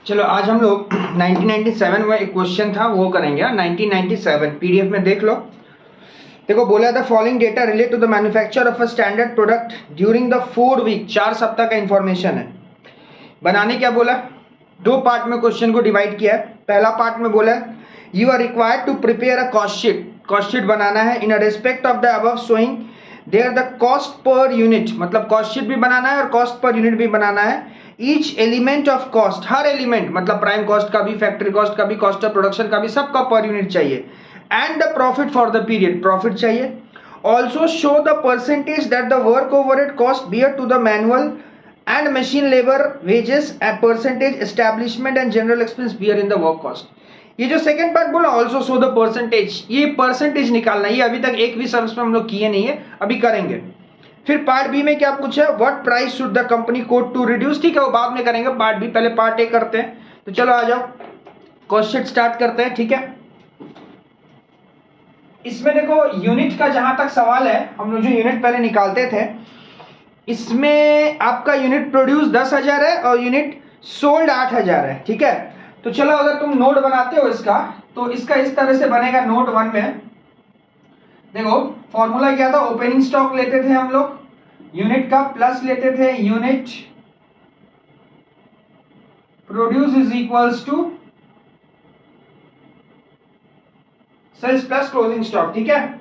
चलो आज हम लोग 1997 में एक क्वेश्चन था वो करेंगे। 1997 पीडीएफ में देख लो। देखो बोला था following data relate to the manufacture of a standard product during the 4 week, 4 सप्ताह का इंफॉर्मेशन है। बनाने क्या बोला, 2 पार्ट में क्वेश्चन को डिवाइड किया है। पहला पार्ट में बोला you are required to prepare a cost sheet बनाना है in respect of the above showing there the cost per unit, मतलब कॉस्ट शीट भी बनाना है और कॉस्ट पर यूनिट भी बनाना है। Each element of cost, her element मतलब प्राइम कॉस्ट का भी, फैक्ट्री कॉस्ट का भी, कॉस्ट ऑफ प्रोडक्शन का भी, सबका पर यूनिट चाहिए। And the profit for the period, profit चाहिए। Also show the percentage that the work overhead cost bear to the manual and machine labor wages at percentage establishment and general expense bear in the work cost। ये जो second part बोला also show the percentage, ये percentage निकालना, ये अभी तक एक भी सर्विस में हम लोग किए नहीं है, अभी करेंगे। फिर पार्ट बी में क्या पूछा है, what price should the company quote to reduce, ठीक है वो बाद में करेंगे पार्ट बी, पहले पार्ट ए करते हैं। तो चलो आ जाओ कॉस्ट शीट स्टार्ट करते हैं, ठीक है। इसमें देखो यूनिट का जहां तक सवाल है, हम लोग जो यूनिट पहले निकालते थे, इसमें आपका यूनिट प्रोड्यूस 10,000 है और यूनिट सोल्ड 8,000 है, ठीक है। तो चलो अगर तुम नोट बनाते हो इसका, तो इसका इस तरह से बनेगा। नोट 1 में देखो फॉर्मूला क्या था, ओपनिंग स्टॉक लेते थे हम लोग यूनिट का, प्लस लेते थे unit produce is equals to sales plus closing stock, ठीक है।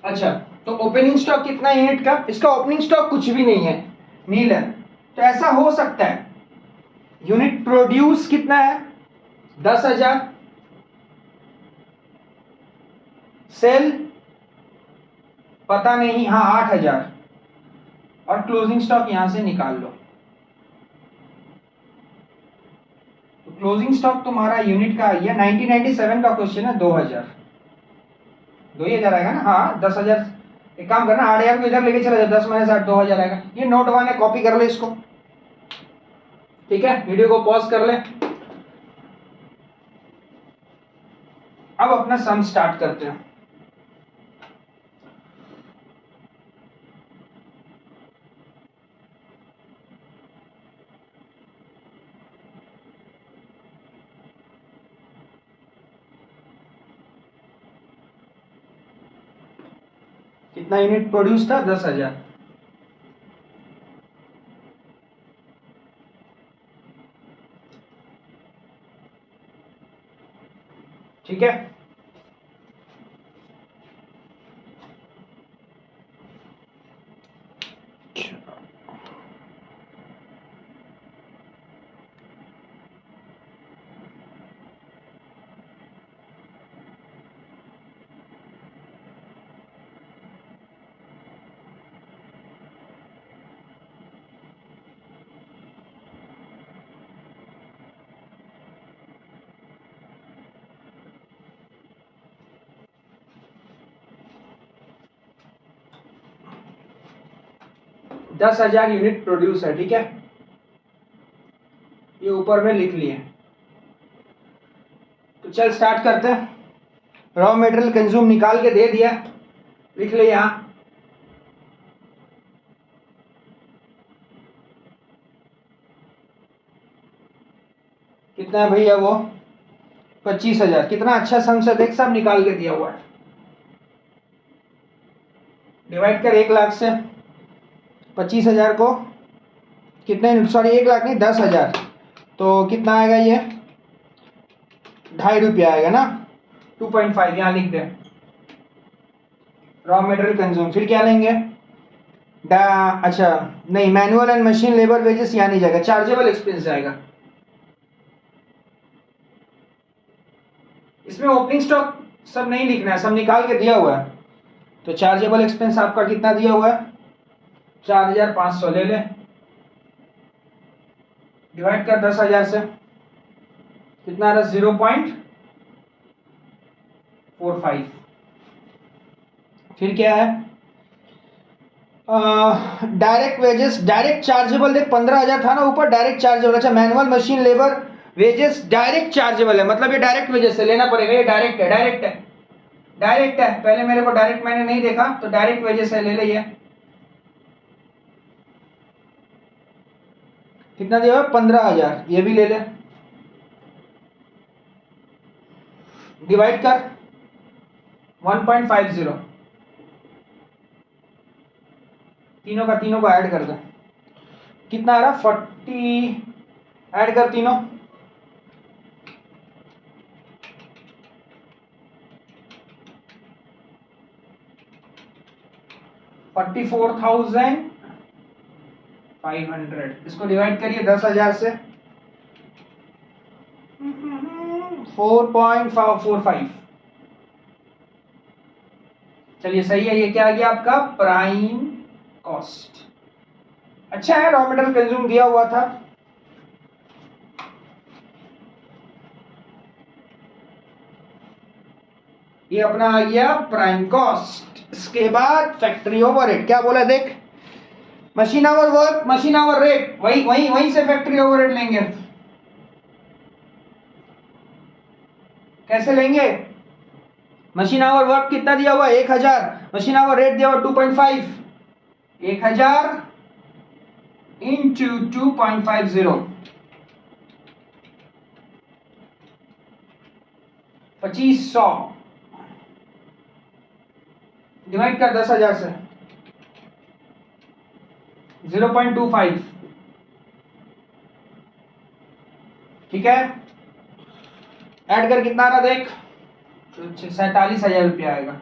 अच्छा तो ओपनिंग स्टॉक कितना यूनिट का, इसका ओपनिंग स्टॉक कुछ भी नहीं है, नील है। तो ऐसा हो सकता है यूनिट प्रोड्यूस कितना है 10,000, सेल पता नहीं, हाँ 8,000, और क्लोजिंग स्टॉक यहां से निकाल लो। तो क्लोजिंग स्टॉक तुम्हारा यूनिट का आया 1997 का क्वेश्चन है 2,000 आएगा ना, हाँ 10,000। एक काम करना 8,000 को इधर लेके चला जाओ, 10 माइनस 8 2,000 आएगा। ये नोट 1 है, कॉपी कर ले इसको, ठीक है। वीडियो को पॉज कर ले। अब अपना सम स्टार्ट करते हैं। कितना यूनिट प्रोड्यूस था 10,000, ठीक है। दस 10,000 यूनिट प्रोड्यूस है, ठीक है। ये ऊपर में लिख लिए। तो चल स्टार्ट करते हैं। रॉ मटेरियल कंज्यूम निकाल के दे दिया, लिख ले यहां। कितना है भैया वो 25,000। कितना अच्छा सम से देख, सब निकाल के दिया हुआ है। डिवाइड कर 1 लाख से 25,000 को, कितने, सॉरी 1 लाख नहीं 10,000, तो कितना आएगा ये 2.5 रुपया आएगा ना, 2.5 यहाँ लिख दे। रॉ मटेरियल कंज्यूम, फिर क्या लेंगे अच्छा नहीं, manual and machine labour wages यहाँ नहीं जाएगा, चार्जेबल एक्सपेंस जाएगा। इसमें ओपनिंग स्टॉक सब नहीं लिखना है, सब निकाल के दिया हुआ है। तो चार्जेबल एक्सपेंस आपका कितना दिया हुआ है 4,500, ले ले, डिवाइड कर 10,000 से, कितना आ रहा 0.5, 45। फिर क्या है, डायरेक्ट वेजेस, डायरेक्ट चार्जेबल देख 15,000 था ना ऊपर, डायरेक्ट चार्जेबल। अच्छा, manual machine labour wages direct chargeable है, मतलब ये डायरेक्ट वेजेस से लेना पड़ेगा, ये डायरेक्ट है, डायरेक्ट है, डायरेक्ट है। पहले मेरे को डायरेक्ट मैंने नहीं देखा, तो डायरेक्ट वेजेस है, ले लिया। कितना दिया हुआ, 15,000, ये भी ले ले। डिवाइड कर 1.50, तीनों को ऐड कर दे, कितना आ रहा, 40, ऐड कर तीनों, 44,500। इसको डिवाइड करिए 10,000 से, 4.45। चलिए सही है, ये क्या आ गया आपका, प्राइम कॉस्ट। अच्छा है, रॉ मेटेरियल कंज्यूम दिया हुआ था। ये अपना आ गया प्राइम कॉस्ट। इसके बाद फैक्ट्री ओवरहेड, क्या बोला देख, machine our work, machine hour rate, वहीं से फैक्ट्री ओवरहेड लेंगे। कैसे लेंगे, मशीन आवर वर्क कितना दिया हुआ, 1,000, मशीन आवर रेट दिया हुआ 2.5, 1,000 इंटू 2.50, 2,500, डिवाइड कर 10,000 से, 0.25, ठीक है। ऐड कर कितना आ रहा देख, 47,000 रुपया आएगा,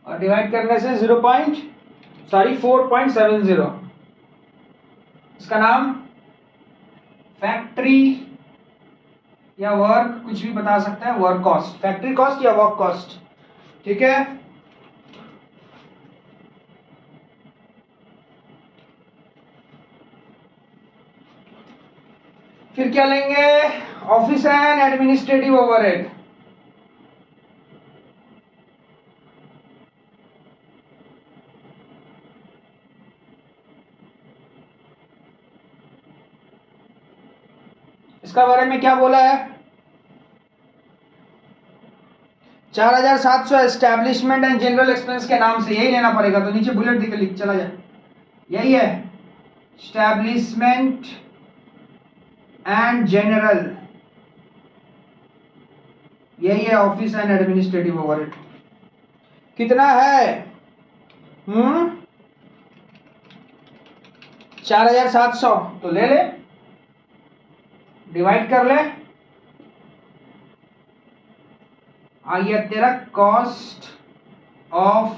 और डिवाइड करने से 4.70। इसका नाम फैक्ट्री या वर्क, कुछ भी बता सकते हैं, वर्क कॉस्ट, फैक्ट्री कॉस्ट या वर्क कॉस्ट, ठीक है। फिर क्या लेंगे, ऑफिस एंड एडमिनिस्ट्रेटिव ओवरहेड, इसका बारे में क्या बोला है, 4,700 एस्टैब्लिशमेंट एंड जनरल एक्सपेंस के नाम से, यही लेना पड़ेगा, तो नीचे बुलेट दिख लिख चला जाए, यही है, एस्टैब्लिशमेंट एंड जनरल, यही है ऑफिस एंड एडमिनिस्ट्रेटिव ओवरहेड। कितना है, 4,700, तो ले ले, डिवाइड कर ले, आ गया तेरा कॉस्ट ऑफ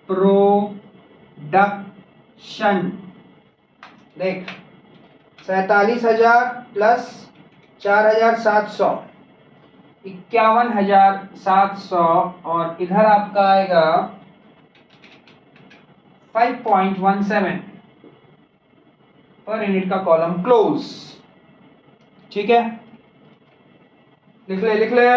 प्रोडक्शन। देख 47,000 प्लस 4,700, 51,700, और इधर आपका आएगा 5.17 पर यूनिट का कॉलम क्लोज, ठीक है, लिख ले लिख ले।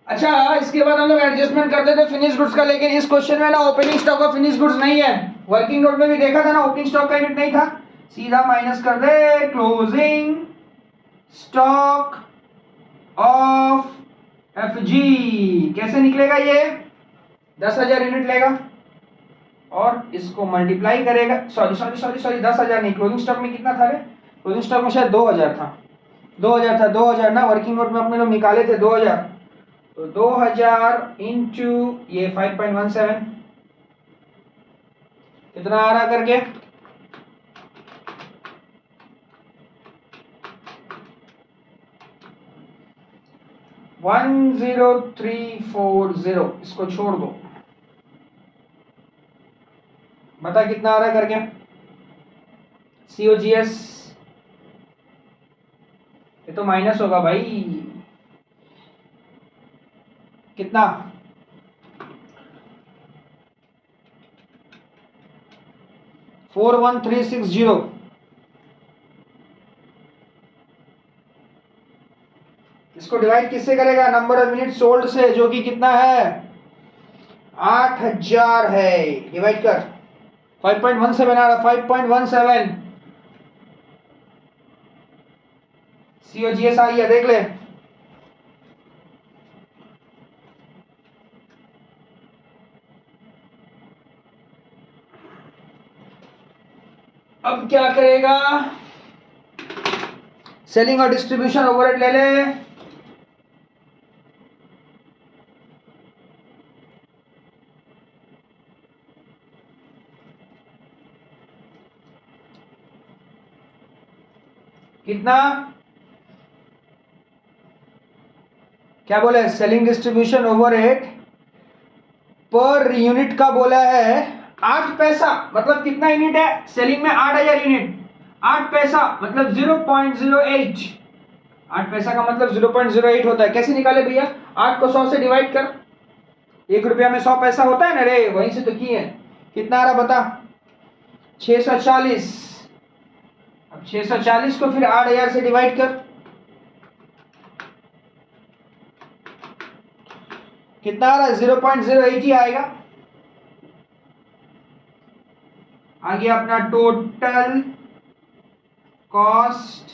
अच्छा, इसके बाद हम लोग एडजस्टमेंट करते थे फिनिश गुड्स का, लेकिन इस क्वेश्चन में ना ओपनिंग स्टॉक और फिनिश गुड्स नहीं है। वर्किंग नोट में भी देखा था ना, ओपनिंग स्टॉक का यूनिट नहीं था, सीधा माइनस कर दे क्लोजिंग स्टॉक ऑफ एफजी। कैसे निकलेगा ये, 10,000 यूनिट लेगा और इसको मल्टीप्लाई करेगा, सॉरी 10,000 नहीं, क्लोजिंग स्टॉक में कितना था रे, क्लोजिंग स्टॉक में शायद 2,000 था, 2,000 ना, वर्किंग नोट में अपने लोग निकाले थे 2,000, तो 2,000 इंटू ये 5.17, कितना आ रहा करके, 10340, इसको छोड़ दो, बता कितना आ रहा करके, COGS, ये तो माइनस होगा भाई, कितना, 41360, इसको डिवाइड किससे करेगा? नंबर ऑफ यूनिट सोल्ड से, जो कि कितना है? 8000 है। डिवाइड कर, 5.17 आ रहा, 5.17 COGS आ गया, देख ले। अब क्या करेगा? सेलिंग और डिस्ट्रीब्यूशन ओवरहेड ले ले। कितना? क्या बोले? Selling distribution overhead per unit का बोला है 8 पैसा। मतलब कितना यूनिट है? सेलिंग में 8000 यूनिट, 8 पैसा मतलब 0.08। 8 पैसा का मतलब 0.08 होता है। कैसे निकाले भैया? 8 को 100 से डिवाइड कर। 1 रुपया में 100 पैसा होता है ना रे, वहीं से तो किए। कितना आ रहा बता? 640। अब 640 को फिर 8000 से डिवाइड कर। कितना आ रहा है? 0.08 ही आएगा। आगे अपना टोटल कॉस्ट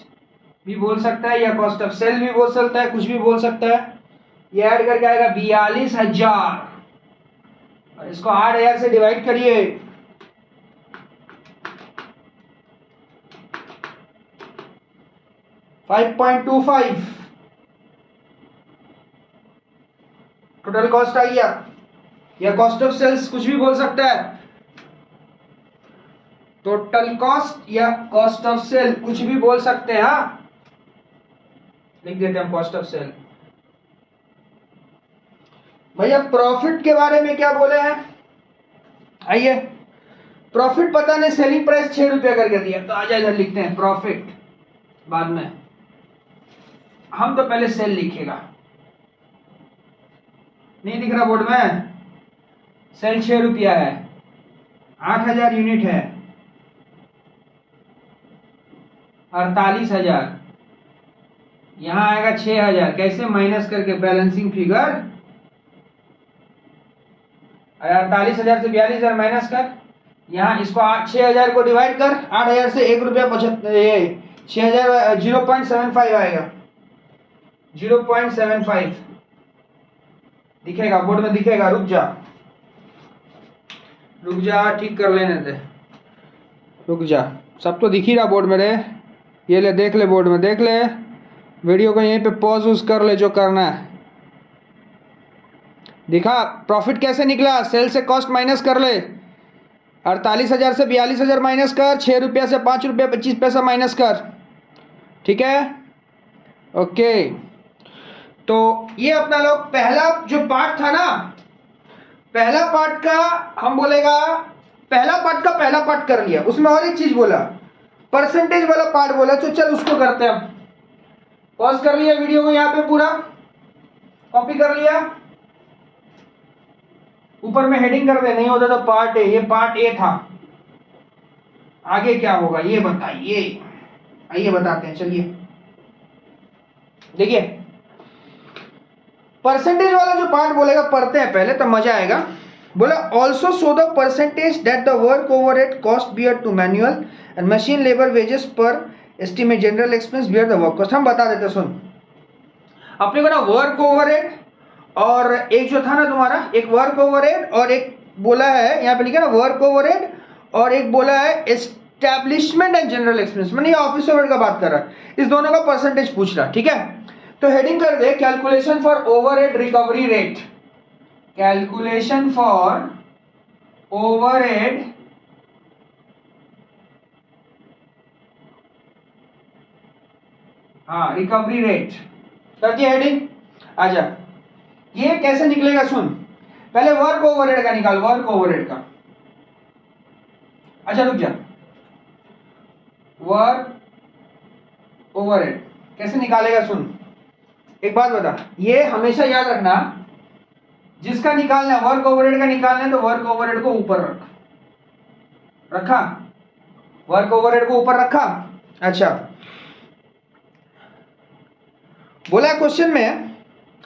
भी बोल सकता है, या कॉस्ट ऑफ सेल भी बोल सकता है, कुछ भी बोल सकता है। ये ऐड करके आएगा 42000, और इसको 8000 से डिवाइड करिए। $5.25 टोटल कॉस्ट आ गया, या कॉस्ट ऑफ सेल्स कुछ भी बोल सकता है। टोटल कॉस्ट या कॉस्ट ऑफ सेल कुछ भी बोल सकते हैं। हाँ, लिख देते हैं कॉस्ट ऑफ सेल। भैया प्रॉफिट के बारे में क्या बोले हैं? आइए, प्रॉफिट पता नहीं, सेलिंग प्राइस 6 रुपया करके दिया, तो आजा इधर लिखते हैं प्रॉफिट। बाद में हम तो पहले सेल लिखेगा। नहीं दिख रहा बोर्ड में? सेल 6 रुपया है, 8000 यूनिट है, 48000, यहां आएगा 6000। कैसे? माइनस करके बैलेंसिंग फिगर। 48000 से 42000 माइनस कर। यहाँ इसको 6000 को डिवाइड कर 8000 से, 1 रुपया 6000 0.75 आएगा। 0.75 दिखेगा बोर्ड में, दिखेगा। रुक जा ठीक कर लेने दे, रुक जा। सब तो दिख ही रहा बोर्ड में रे। ये ले, देख ले बोर्ड में, देख ले। वीडियो को यहीं पे पॉज यूज कर ले, जो करना है। दिखा प्रॉफिट कैसे निकला? सेल से कॉस्ट माइनस कर ले, 48000 से 42000 माइनस कर, 6 रुपया से 5 रुपया 25 पैसा माइनस कर। ठीक है, ओके। तो ये अपना लोग पहला जो पार्ट था ना, पहला पार्ट का हम बोलेगा, पहला पार्ट कर लिया। उसमें और एक चीज बोला, परसेंटेज वाला पार्ट बोला। तो चल उसको करते हैं। पॉज कर लिया वीडियो को, यहाँ पे पूरा कॉपी कर लिया। ऊपर में हेडिंग कर दे, नहीं होता तो पार्ट ए। ये पार्ट ए था। आगे क्या होगा ये बताइए। आइए बताते हैं, चलिए। देखिए, परसेंटेज वाला जो पार्ट बोलेगा, पढ़ते हैं पहले, तब मजा आएगा। बोला also show the percentage that the work overhead cost bear to manual and machine labour wages पर estimate general expense bear the work cost. हम बता देते, सुन। अपने को ना वर्क ओवरहेड और एक जो था ना तुम्हारा, एक वर्क ओवरहेड और एक बोला है, यहाँ पे लिखा ना वर्क ओवरहेड, और एक बोला है एस्टैब्लिशमेंट एंड जनरल एक्सपेंस, मैंने ऑफिस ओवरहेड का बात कर रहा है। इस दोनों का परसेंटेज पूछ रहा, ठीक है। तो हेडिंग कर दे calculation for overhead recovery rate. Calculation for overhead recovery rate कर दिया हेडिंग। आजा, ये कैसे निकलेगा सुन। पहले वर्क ओवरहेड का निकाल, वर्क ओवरहेड का। अच्छा रुक जा, वर्क ओवरहेड कैसे निकालेगा सुन। एक बात बता, ये हमेशा याद रखना, जिसका निकालना है वर्क ओवरहेड का निकालना है, तो वर्क ओवरहेड को ऊपर रखा, वर्क ओवरहेड को ऊपर रखा। अच्छा, बोला क्वेश्चन में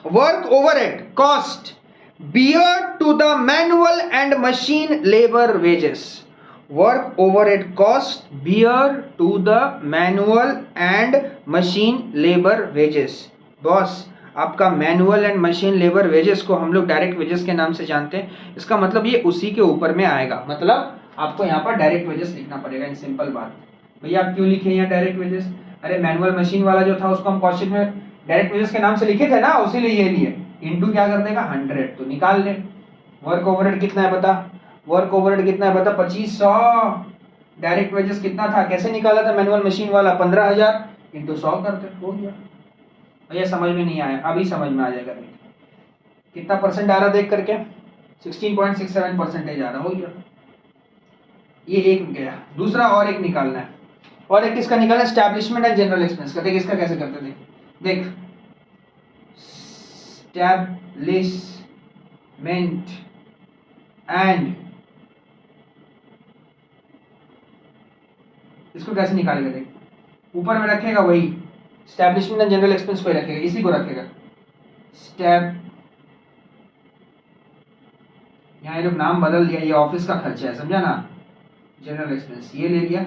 work overhead cost bear to the manual and machine labour wages, work overhead cost bear to the manual and machine labour wages. Boss आपका manual and machine labour wages को हम लोग डायरेक्ट वेजेस के नाम से जानते हैं, इसका मतलब ये उसी के ऊपर में आएगा, मतलब आपको यहाँ पर डायरेक्ट वेजेस लिखना पड़ेगा। इन सिंपल बात, भैया आप क्यों लिखे यहाँ डायरेक्ट वेजेस? अरे मैनुअल मशीन वाला जो था उसको हम क्वेश्चन में डायरेक्ट वेजेस के नाम से लिखे थे ना, उसीलिए ये लिए। इनटू क्या कर देगा 100, तो निकाल ले। वर्क ओवरहेड कितना है बता, वर्क ओवरहेड कितना है बता 2500। डायरेक्ट वेजेस कितना था, कैसे निकाला था मैनुअल मशीन वाला 15000 इंटू 100 करते, हो गया। भैया समझ में नहीं आया, अभी समझ में आ जाएगा। देख कितना परसेंट आ रहा देख करके, 16.67% आ रहा, हो गया। ये एक गया, दूसरा और एक निकालना है। और एक किसका निकालना है, एस्टैब्लिशमेंट एंड जनरल एक्सपेंस का। देख इसका कैसे करते थे, देख एस्टैब्लिशमेंट एंड, इसको कैसे निकालेगा देख, ऊपर में रखेगा वही एस्टैब्लिशमेंट एंड जनरल एक्सपेंस को ही रखेगा, इसी को रखेगा स्टैब, यहाँ ये लोग नाम बदल दिया, ये ऑफिस का खर्चा है समझा ना, जनरल एक्सपेंस ये ले लिया।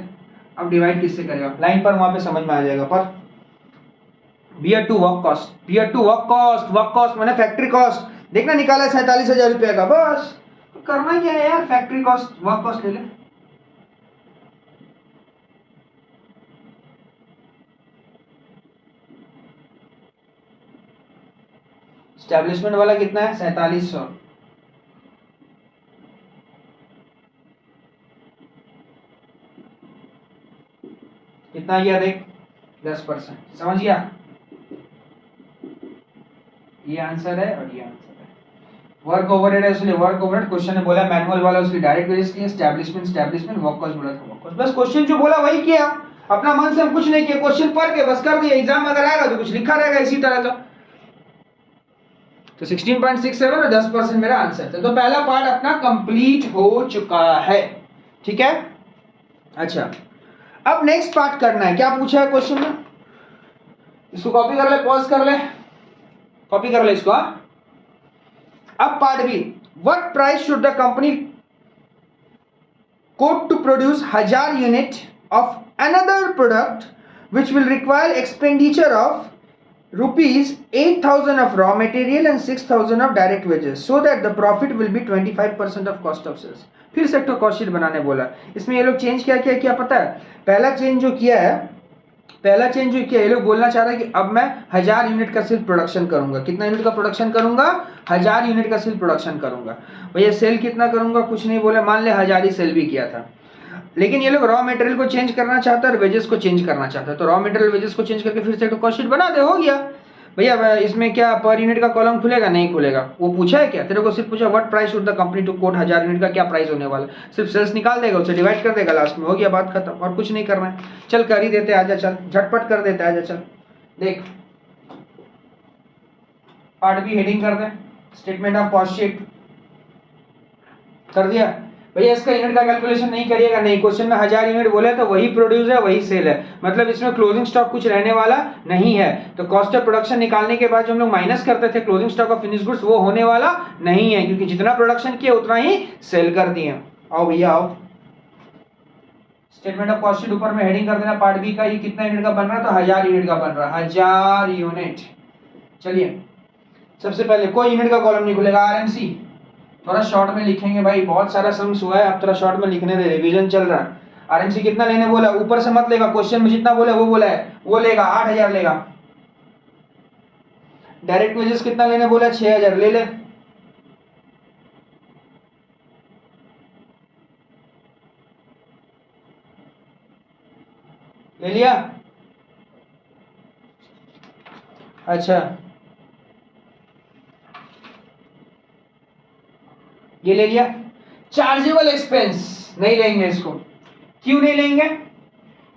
अब डिवाइड किससे करेगा, लाइन पर वहां पे समझ में आ जाएगा। पर bear to work cost, bear to work cost, work cost मैंने फैक्ट्री कॉस्ट, देखना निकाला है 47,000 रुपये का, बस करना क्या है यार, फैक्ट्री कॉस्ट वर्क कॉस्ट ले ले। एस्टैब्लिशमेंट वाला कितना है 4700, कितना गया देख 10%, समझ गया। ये आंसर है और ये आंसर है। वर्क ओवरहेड है इसलिए वर्क ओवरहेड, क्वेश्चन ने बोला मैनुअल वाला उसकी डायरेक्ट वेजेस की, एस्टैब्लिशमेंट वर्क कॉस्ट बोला था वर्क कॉस्ट, बस क्वेश्चन जो बोला वही किया, अपना मन से हम कुछ नहीं किया, क्वेश्चन पढ़ के बस कर दिया। एग्जाम अगर आएगा तो कुछ लिखा रहेगा इसी तरह का। तो 16.67 और 10% मेरा आंसर था। तो पहला पार्ट अपना कंप्लीट हो चुका है, ठीक है। अच्छा अब नेक्स्ट पार्ट करना है, क्या पूछा है क्वेश्चन में, इसको कॉपी कर ले, पॉज कर ले, कॉपी कर ले इसको। अब part B, what price should the company quote to produce 1000 unit of another product which will require expenditure of rupees 8,000 of raw material and 6,000 of direct wages so that the profit will be 25% of cost of sales। फिर से एक तो cost sheet बनाने बोला, इसमें ये लोग change क्या किया क्या पता है, पहला चेंज जो किया ये लोग बोलना चाह रहा है कि अब मैं 1000 यूनिट का सिर्फ प्रोडक्शन करूंगा। कितना यूनिट का प्रोडक्शन करूंगा, 1000 यूनिट का सिर्फ प्रोडक्शन करूंगा। भैया सेल कितना करूंगा, कुछ नहीं बोले, मान ले 1000 ही सेल भी किया था, लेकिन ये लोग रॉ मटेरियल को चेंज करना चाहता है और वेजेस को चेंज करना चाहता है। तो रॉ मटेरियल वेजेस को चेंज करके फिर से एक कॉस्ट शीट बना दे, हो गया। भैया इसमें क्या पर यूनिट का कॉलम खुलेगा, नहीं खुलेगा। वो पूछा है क्या तेरे को, सिर्फ पूछा what price should the company to quote 1000 unit का क्या प्राइस होने वाला, सिर्फ सेल्स निकाल देगा, उसे डिवाइड कर देगा, लास्ट में हो गया, बात खत्म, और कुछ नहीं करना है। चल कर ही देते, आजा चल, झटपट कर देते, आजा चल। देख पार्ट बी हेडिंग कर दे, स्टेटमेंट ऑफ कॉस्ट शीट कर दिया। भैया इसका यूनिट का कैलकुलेशन नहीं करिएगा, नहीं, क्वेश्चन में 1000 यूनिट बोले तो वही प्रोड्यूस है वही सेल है, मतलब इसमें क्लोजिंग स्टॉक कुछ रहने वाला नहीं है। तो कॉस्ट ऑफ प्रोडक्शन निकालने के बाद जो हम लोग माइनस करते थे closing stock of finish goods, वो होने वाला नहीं है, क्योंकि जितना प्रोडक्शन किया उतना ही सेल कर दिए। आओ भैया आओ, स्टेटमेंट ऑफ कॉस्ट शीट ऊपर में हेडिंग कर देना पार्ट बी का, ये कितना यूनिट का बन रहा है, तो 1000 यूनिट का बन रहा है, 1000 यूनिट। चलिए सबसे पहले कोई यूनिट का कॉलम नहीं खुलेगा, आरएमसी थोड़ा शॉर्ट में लिखेंगे भाई, बहुत सारा सम्स हुआ है, अब थोड़ा शॉर्ट में लिखने दे, रिवीजन चल रहा है। आरएमसी कितना लेने बोला, ऊपर से मत लेगा, क्वेश्चन में जितना बोला वो बोला है वो लेगा, 8000 लेगा। डायरेक्ट वेजेस कितना लेने बोला, 6000 ले ले। ले लिया, अच्छा ये ले लिया। चार्जेबल एक्सपेंस नहीं लेंगे इसको, क्यों नहीं लेंगे,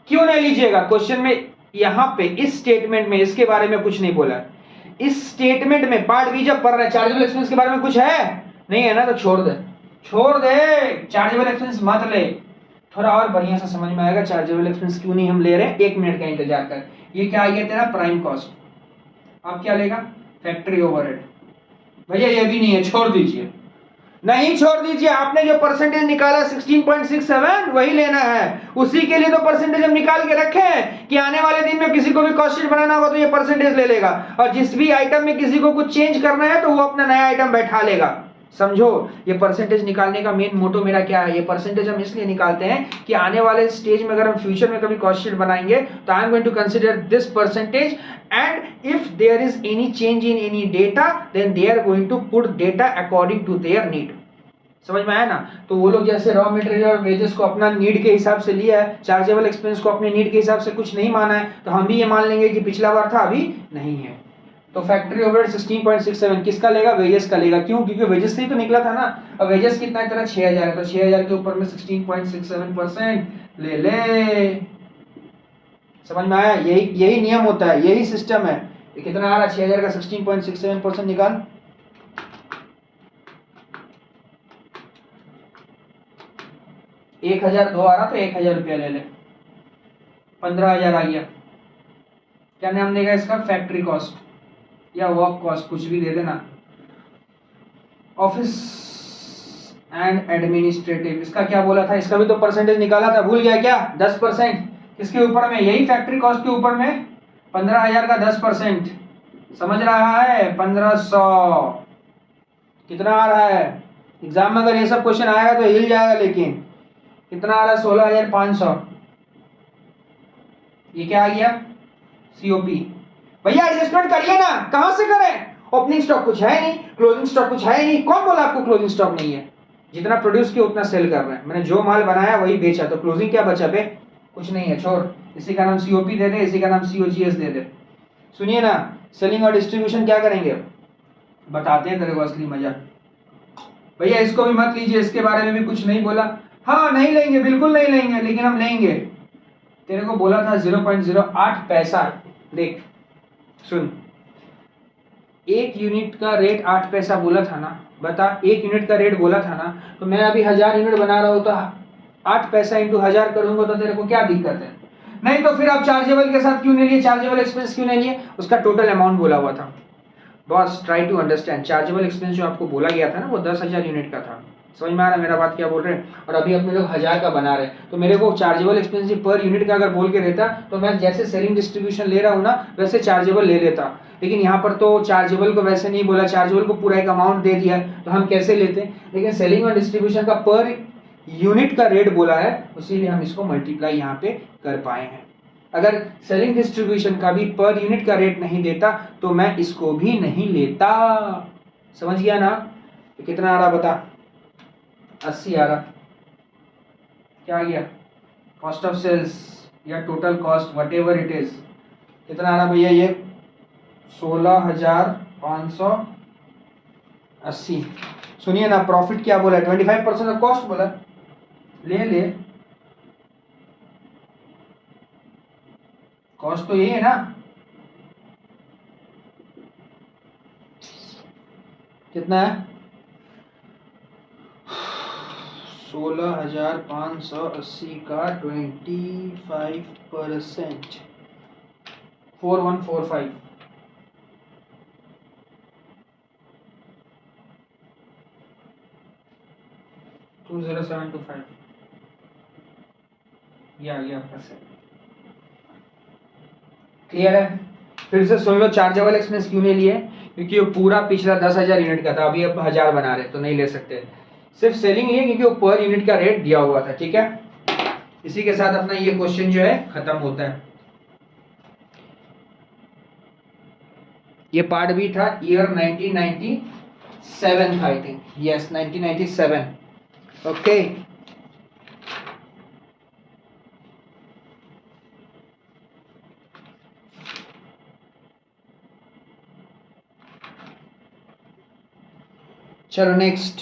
क्यों नहीं लीजिएगा, क्वेश्चन में यहां पे इस स्टेटमेंट में इसके बारे में कुछ नहीं बोला। इस स्टेटमेंट में पार्ट बी जब पढ़ रहा है, चार्जेबल एक्सपेंस के बारे में कुछ है नहीं है ना, तो छोड़ दे, छोड़ दे, चार्जेबल एक्सपेंस मत ले। थोड़ा और बढ़िया से समझ में आएगा चार्जेबल एक्सपेंस क्यों नहीं हम ले रहे हैं, 1 मिनट का इंतजार कर। ये क्या आ गया तेरा, प्राइम कॉस्ट। अब क्या लेगा, फैक्ट्री ओवरहेड। भैया ये भी नहीं है, छोड़ दीजिए, नहीं छोड़ दीजिए, आपने जो परसेंटेज निकाला 16.67 वही लेना है। उसी के लिए तो परसेंटेज हम निकाल के रखे हैं कि आने वाले दिन में किसी को भी कॉस्ट शीट बनाना होगा तो ये परसेंटेज ले लेगा, और जिस भी आइटम में किसी को कुछ चेंज करना है तो वो अपना नया आइटम बैठा लेगा। समझो, ये परसेंटेज निकालने का मेन मोटो मेरा क्या है, ये परसेंटेज हम इसलिए निकालते हैं कि आने वाले स्टेज में अगर हम फ्यूचर में कभी कॉस्ट शीट बनाएंगे तो I am going to consider this percentage, and if there is any change in any data then they are going to put data according to their need. समझ में आया ना? तो वो लोग जैसे रॉ मटेरियल और वेजेस को अपना नीड के हिसाब से लिया है, चार्जेबल एक्सपेंस को अपने नीड के हिसाब से कुछ नहीं माना है, तो हम भी ये मान लेंगे कि पिछला बार था अभी नहीं है। तो फैक्ट्री ओवरहेड 16.67 किसका लेगा, वेजेस का लेगा। क्यों? क्योंकि वेजेस से ही तो निकला था ना। अब वेजेस कितना है तेरा, 6000 है, तो 6000 के ऊपर में 16.67% ले ले। समझ में आया? यही नियम होता है, यही सिस्टम है। ये कितना आ रहा है, 6000 का 16.67% निकाल, 1002 आ रहा तो 1000 रुपया ले ले, 15000 आ गया। क्या नाम देगा इसका, फैक्ट्री कॉस्ट या वर्क कॉस्ट, कुछ भी दे देना। ऑफिस एंड एडमिनिस्ट्रेटिव, इसका क्या बोला था, इसका भी तो परसेंटेज निकाला था, भूल गया क्या, 10%। किसके ऊपर में, यही फैक्ट्री कॉस्ट के ऊपर में 15000 का 10%। समझ रहा है, 1500 कितना आ रहा है। एग्जाम में अगर ये सब क्वेश्चन आएगा तो हिल जाएगा, लेकिन कितना आ रहा है, 16500। ये क्या आ गया, सीओपी। भैया एडजस्टमेंट करिए ना, कहां से करें, ओपनिंग स्टॉक कुछ है नहीं, क्लोजिंग स्टॉक कुछ है नहीं। कौन बोला आपको क्लोजिंग स्टॉक नहीं है, जितना प्रोड्यूस किया उतना सेल कर रहे हैं। मैंने जो माल बनाया वही बेचा, तो क्लोजिंग क्या बचा बे, कुछ नहीं है, छोड़। इसी का नाम सीओपी दे दे, इसी का नाम सीओजीएस दे दे। सुनिए ना, सेलिंग और डिस्ट्रीब्यूशन क्या करेंगे, बताते हैं तेरे को असली मजा। भैया इसको भी मत लीजिए, इसके बारे में भी कुछ नहीं बोला। हाँ नहीं लेंगे, बिल्कुल नहीं लेंगे, लेकिन हम लेंगे। तेरे को बोला था 0.08 पैसा। देख सुन, एक यूनिट का रेट 8 पैसा बोला था ना, बता, एक यूनिट का रेट बोला था ना, तो मैं अभी 1000 यूनिट बना रहा हूं तो 8 पैसा इंटू 1000 करूंगा तो तेरे को क्या दिक्कत है। नहीं तो फिर आप चार्जेबल के साथ क्यों नहीं लिए, चार्जेबल एक्सपेंस क्यों नहीं लिए, उसका टोटल अमाउंट बोला हुआ था। Boss try to understand, chargeable expense जो आपको बोला गया था ना वो 10,000 यूनिट का था। समझ में आ रहा है मेरा बात क्या बोल रहे हैं। और अभी अपने लोग 1000 का बना रहे हैं, तो मेरे को चार्जेबल एक्सपेंस पर यूनिट का अगर बोल के देता तो मैं जैसे सेलिंग डिस्ट्रीब्यूशन ले रहा हूँ ना वैसे चार्जेबल ले लेता, लेकिन यहाँ पर तो चार्जेबल को वैसे नहीं बोला, चार्जेबल को पूरा एक अमाउंट दे दिया, तो हम कैसे लेते। लेकिन सेलिंग और डिस्ट्रीब्यूशन का पर यूनिट का रेट बोला है, इसीलिए हम इसको मल्टीप्लाई यहाँ पे कर पाए हैं। अगर सेलिंग डिस्ट्रीब्यूशन का भी पर यूनिट का रेट नहीं देता तो मैं इसको भी नहीं लेता। समझ गया ना? तो कितना आ रहा बता, 80 आ रहा। क्या आ गया, कॉस्ट ऑफ सेल्स या total cost what ever it is, कितना आ रहा भैया, ये 16,580। सुनिए ना, प्रॉफिट क्या बोला, 25% ऑफ कॉस्ट बोला, ले ले, कॉस्ट तो यही है ना। कितना है, 16,580 का 25%, 4145। टू 0725 ये आ गया आपका सेट। क्लियर है? फिर से सुन लो, चार्जेबल एक्सपेंस क्यों नहीं लिए, क्योंकि वो पूरा पिछला 10,000 यूनिट का था, अभी अब 1000 बना रहे तो नहीं ले सकते। सिर्फ सेलिंग लिए क्योंकि वो पर यूनिट का रेट दिया हुआ था। ठीक है, इसी के साथ अपना ये क्वेश्चन जो है खत्म होता है। ये पार्ट भी था, ईयर 1997 था आई थिंक, यस 1997। ओके चलो नेक्स्ट।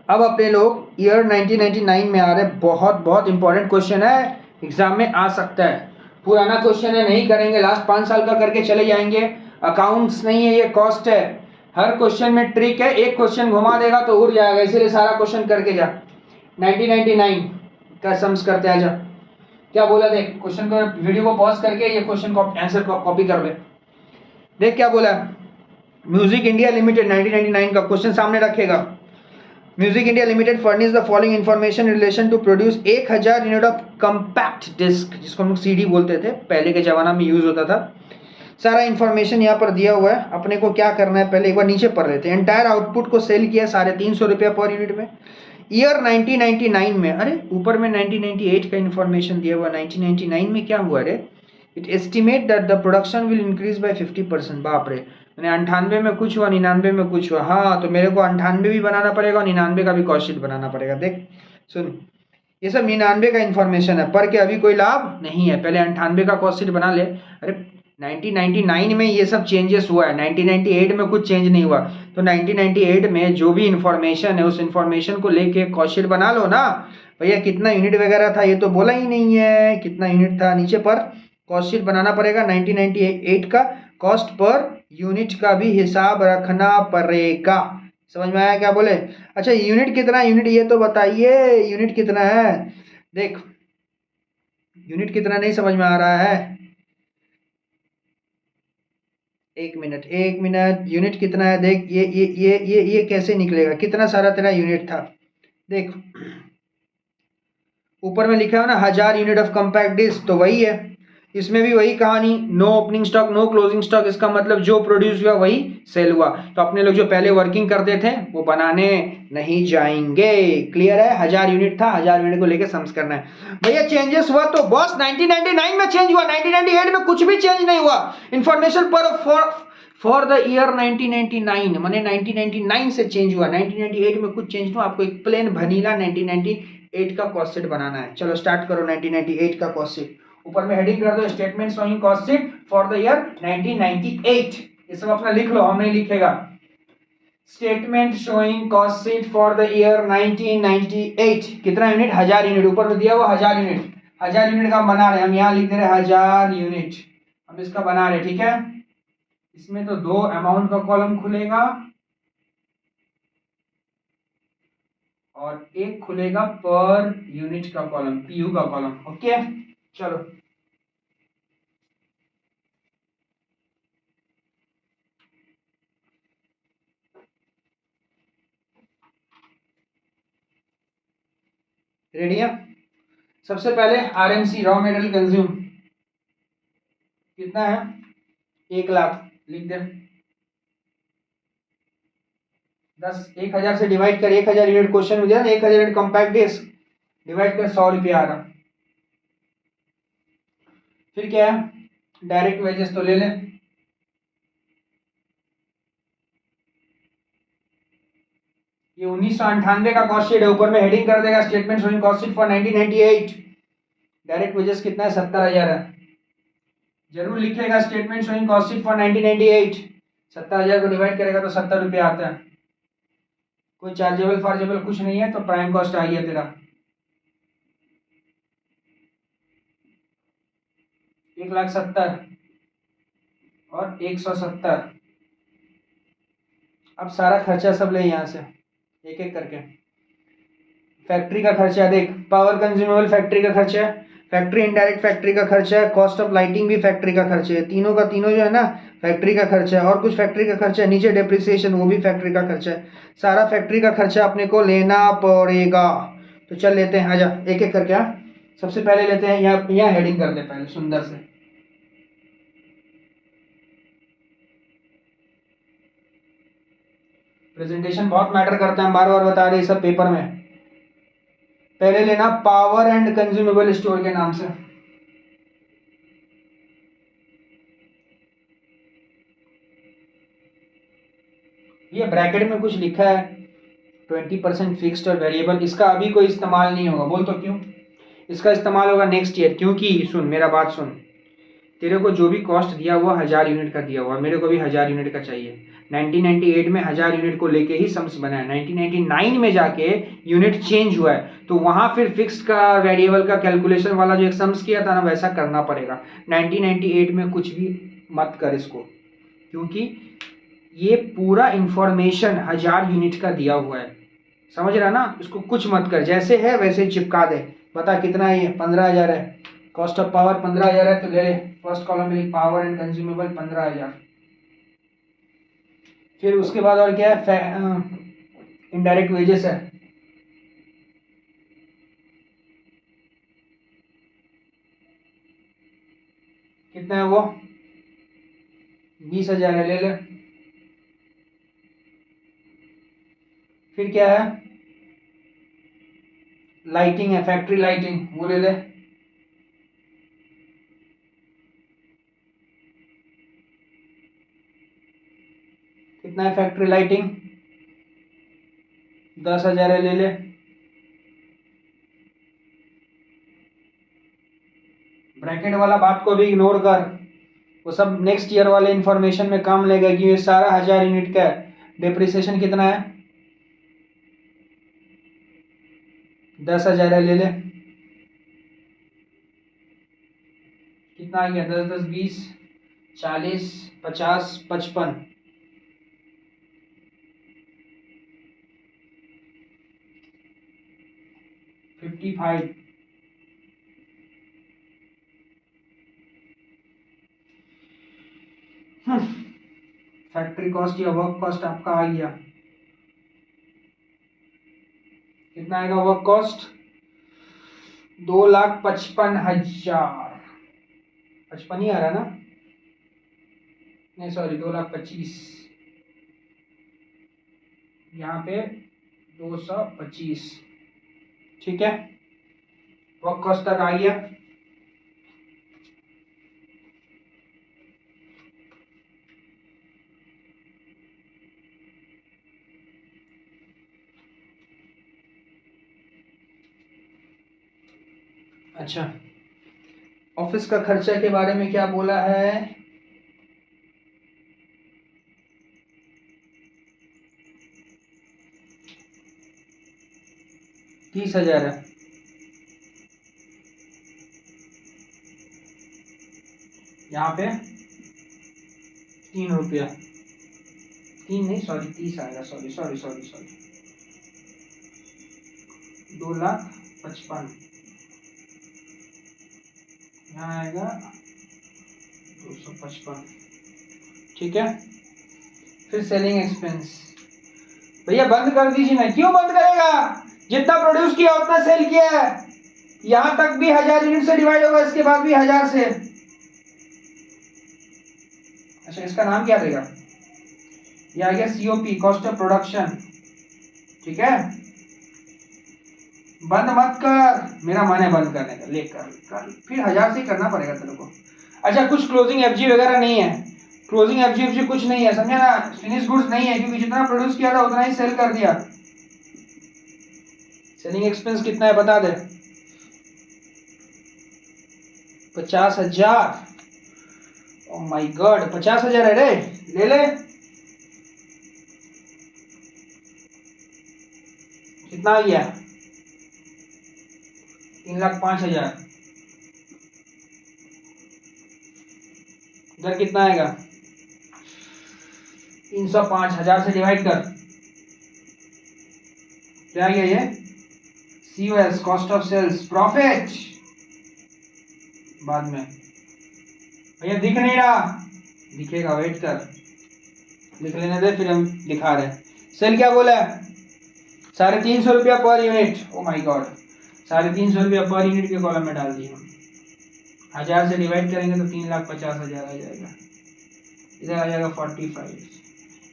अब अपने लोग ईयर 1999 में आ रहे, बहुत बहुत इंपॉर्टेंट क्वेश्चन है, एग्जाम में आ सकता है। पुराना क्वेश्चन है, नहीं करेंगे, लास्ट 5 साल का करके चले जाएंगे। अकाउंट्स नहीं है, ये कॉस्ट है। हर क्वेश्चन में ट्रिक है, एक क्वेश्चन घुमा देगा तो उड़ जाएगा, इसीलिए सारा क्वेश्चन करके जा। 1999 का सम्स करते हैं, जा क्या बोला देख, क्वेश्चन को वीडियो को पॉज करके ये क्वेश्चन को आंसर कॉपी कर ले। देख क्या बोला है, म्यूजिक इंडिया लिमिटेड 1999 का क्वेश्चन सामने रखेगा। Music India limited furnish the following information relation to produce 1000 unit of compact disc, जिसको हम लोग सीडी बोलते थे, पहले के जमाना में यूज होता था। सारा इन्फॉर्मेशन यहाँ पर दिया हुआ है, अपने को क्या करना है पहले एक बार नीचे पढ़ लेते हैं। एंटायर आउटपुट को सेल किया 350 रुपया पर यूनिट में। ईयर 1999 में, अरे ऊपर में 1998 का इन्फॉर्मेशन दिया हुआ, 1999 में क्या हुआ रे, it estimate that the production will increase by 50%। बाप रे, मैंने 98 में कुछ हुआ, 99 में कुछ हुआ। हाँ, तो मेरे को 98 भी बनाना पड़ेगा और 99 का भी कॉस्ट शीट बनाना पड़ेगा। देख सुन, ये सब 99 का इन्फॉर्मेशन है, पर के अभी कोई लाभ नहीं है, पहले 98 का कॉस्ट शीट बना ले। अरे 1999 में ये सब चेंजेस हुआ है, 1998 में कुछ चेंज नहीं हुआ, तो 1998 में जो भी इन्फॉर्मेशन है उस इन्फॉर्मेशन को लेके कॉस्ट शीट बना लो ना भैया। कितना यूनिट वगैरह था ये तो बोला ही नहीं है, कितना यूनिट था, नीचे पर कॉस्ट शीट बनाना पड़ेगा। 1998 का कॉस्ट पर यूनिट का भी हिसाब रखना पड़ेगा। समझ में आया क्या बोले? अच्छा यूनिट कितना, यूनिट ये तो बताइए, यूनिट कितना है? देख यूनिट कितना नहीं समझ में आ रहा है, एक मिनट, यूनिट कितना है देख। ये कैसे निकलेगा, कितना सारा तेरा यूनिट था। देख ऊपर में लिखा है ना 1000 यूनिट ऑफ कंपैक्ट डिस्क, तो वही है, इसमें भी वही कहानी, no opening stock no closing stock. इसका मतलब जो प्रोड्यूस हुआ वही सेल हुआ, तो अपने लोग जो पहले वर्किंग करते थे वो बनाने नहीं जाएंगे। क्लियर है? 1000 यूनिट था, 1000 यूनिट को लेके सम्स करना है भैया। चेंजेस हुआ तो बॉस 1999 में चेंज हुआ, 1998 में कुछ भी चेंज नहीं हुआ। इंफॉर्मेशन पर फॉर द ईयर 1999 माने 1999 से चेंज हुआ, 1998 में कुछ चेंज हुआ। आपको एक प्लेन वनीला 1998 का कॉस्ट शीट बनाना है। चलो स्टार्ट करो 1998 का कॉस्ट शीट। ऊपर में हेडिंग कर दो statement showing cost sheet for the year 1998। ये सब अपना लिख लो, हम नहीं लिखेगा। Statement showing cost sheet for the year 1998। कितना यूनिट? 1000 यूनिट। ऊपर में दिया हुआ 1000 यूनिट, 1000 यूनिट का हम बना रहे, हम यहाँ लिख दे रहे 1000 यूनिट, हम इसका बना रहे। ठीक है, इसमें तो 2 अमाउंट का कॉलम खुलेगा और एक खुलेगा पर यूनिट का कॉलम, पीयू का कॉलम। ओके चलो रेडी है? सबसे पहले आरएमसी रॉ मेटेरियल कंज्यूम कितना है? 1 लाख लिख दे। 1000 से डिवाइड कर, 1000 यूनिट क्वेश्चन में दिया ना, 1000 यूनिट कॉम्पैक्ट डिस्क डिवाइड कर 100 रुपया आ रहा। फिर क्या है? डायरेक्ट वेजेस तो ले ले, ये 1998 का कॉस्ट शीट है। ऊपर में हेडिंग कर देगा statement showing cost sheet for 1998। Direct wages कितना है? 70,000 है। जरूर लिखेगा statement showing cost sheet for 1998। 70,000 को डिवाइड करेगा तो 70 रुपया आता है। कोई चार्जेबल फार्जेबल कुछ नहीं है, तो प्राइम कॉस्ट आ गया तेरा 1,70,000 और 170। अब सारा खर्चा सब ले यहाँ से एक एक करके। फैक्ट्री का खर्चा देख, पावर कंज्यूमेबल फैक्ट्री का खर्चा है, फैक्ट्री इनडायरेक्ट फैक्ट्री का खर्चा है, कॉस्ट ऑफ लाइटिंग भी फैक्ट्री का खर्चा है। तीनों का तीनों जो है ना फैक्ट्री का खर्चा है, और कुछ फैक्ट्री का खर्चा है नीचे डेप्रिसिएशन, वो भी फैक्ट्री का खर्चा है। सारा फैक्ट्री का खर्चा अपने को लेना पड़ेगा। तो चल लेते हैं, आजा एक एक करके। सबसे पहले लेते हैं यहाँ हेडिंग करते हैं पहले सुंदर से। प्रेजेंटेशन बहुत मैटर करता है, हम बार बार बता रहे हैं सब पेपर में। पहले लेना पावर एंड कंज्यूमेबल स्टोर के नाम से। ये ब्रैकेट में कुछ लिखा है 20% फिक्स्ड और वेरिएबल, इसका अभी कोई इस्तेमाल नहीं होगा। बोल तो क्यों? इसका इस्तेमाल होगा नेक्स्ट ईयर, क्योंकि सुन मेरा बात सुन, तेरे को जो भी कॉस्ट दिया हुआ 1000 यूनिट का दिया हुआ, मेरे को भी 1000 यूनिट का चाहिए। 1998 में 1000 यूनिट को लेके ही सम्स बना है, 1999 में जाके यूनिट चेंज हुआ है, तो वहां फिर फिक्स्ड का वेरिएबल का कैलकुलेशन वाला जो एक सम्स किया था ना, वैसा करना पड़ेगा। 1998 में कुछ भी मत कर इसको, क्योंकि ये पूरा इंफॉर्मेशन 1000 यूनिट का दिया हुआ है, समझ रहा ना? इसको कुछ मत कर, जैसे है वैसे ही चिपका दे। बता कितना है ये? 15,000 है। कॉस्ट ऑफ पावर 15,000 है, तो ले ले फर्स्ट कॉलम में लिख पावर एंड कंज्यूमेबल 15,000। फिर उसके बाद और क्या है, इनडायरेक्ट वेजेस है, कितना है वो, 20,000 है, ले ले। फिर क्या है, लाइटिंग है, फैक्ट्री लाइटिंग, वो ले ले। कितना है फैक्ट्री लाइटिंग, 10,000 है, ले ले। ब्रैकेट वाला बात को भी इग्नोर कर, वो सब नेक्स्ट ईयर वाले इंफॉर्मेशन में काम लेगा कि ये सारा 1,000 यूनिट का है। डिप्रिसिएशन कितना है, 10,000 है, ले ले। कितना आ गया, 10 10 20 40 50 55 55। फैक्ट्री कॉस्ट या वर्क कॉस्ट आपका आ गया, कितना आएगा वर्क कॉस्ट, 2,55,000, 55 ही आ रहा ना, नहीं सॉरी 2,25,000, यहाँ पे 225, ठीक है, वर्क कॉस्ट तक आ गया। अच्छा, ऑफिस का खर्चा के बारे में क्या बोला है, 30,000 है, यहाँ पे 3 रुपया, 3 नहीं सॉरी 30 आएगा, सॉरी सॉरी सॉरी सॉरी, 2,55,000, यहाँ आएगा 255, ठीक है। फिर सेलिंग एक्सपेंस, भैया बंद कर दीजिए ना, क्यों बंद करेगा, जितना प्रोड्यूस किया उतना सेल किया है, यहां तक भी 1,000 यूनिट से डिवाइड होगा, इसके बाद भी 1,000 से। अच्छा इसका नाम क्या देगा, ये आ गया सीओपी, कॉस्ट ऑफ प्रोडक्शन, ठीक है। बंद मत कर, मेरा मन है बंद करने का, ले कर, फिर 1,000 से ही करना पड़ेगा तेरे को। अच्छा कुछ क्लोजिंग एफजी वगैरह नहीं है, क्लोजिंग एफजी कुछ नहीं है, समझा ना, फिनिश गुड्स नहीं है, क्योंकि जितना प्रोड्यूस किया था उतना ही सेल कर दिया। सेलिंग एक्सपेंस कितना है बता दे, 50,000, ओ माय गॉड 50,000 है रे, ले ले। कितना आ गया, 3,05,000, इधर कितना आएगा, 305,000 से डिवाइड कर, क्या गया ये, COS cost of sales, profit बाद में, भैया दिख नहीं रहा, दिखेगा वेट कर, लिख लेने दे फिर हम दिखा रहे हैं। सेल क्या बोला है, 350 रुपया per unit, oh my God 350 रुपया पर यूनिट के कॉलम में डाल दिए हम, 1,000 से डिवाइड करेंगे तो 3,50,000 आ जाएगा, इधर आ जाएगा 45,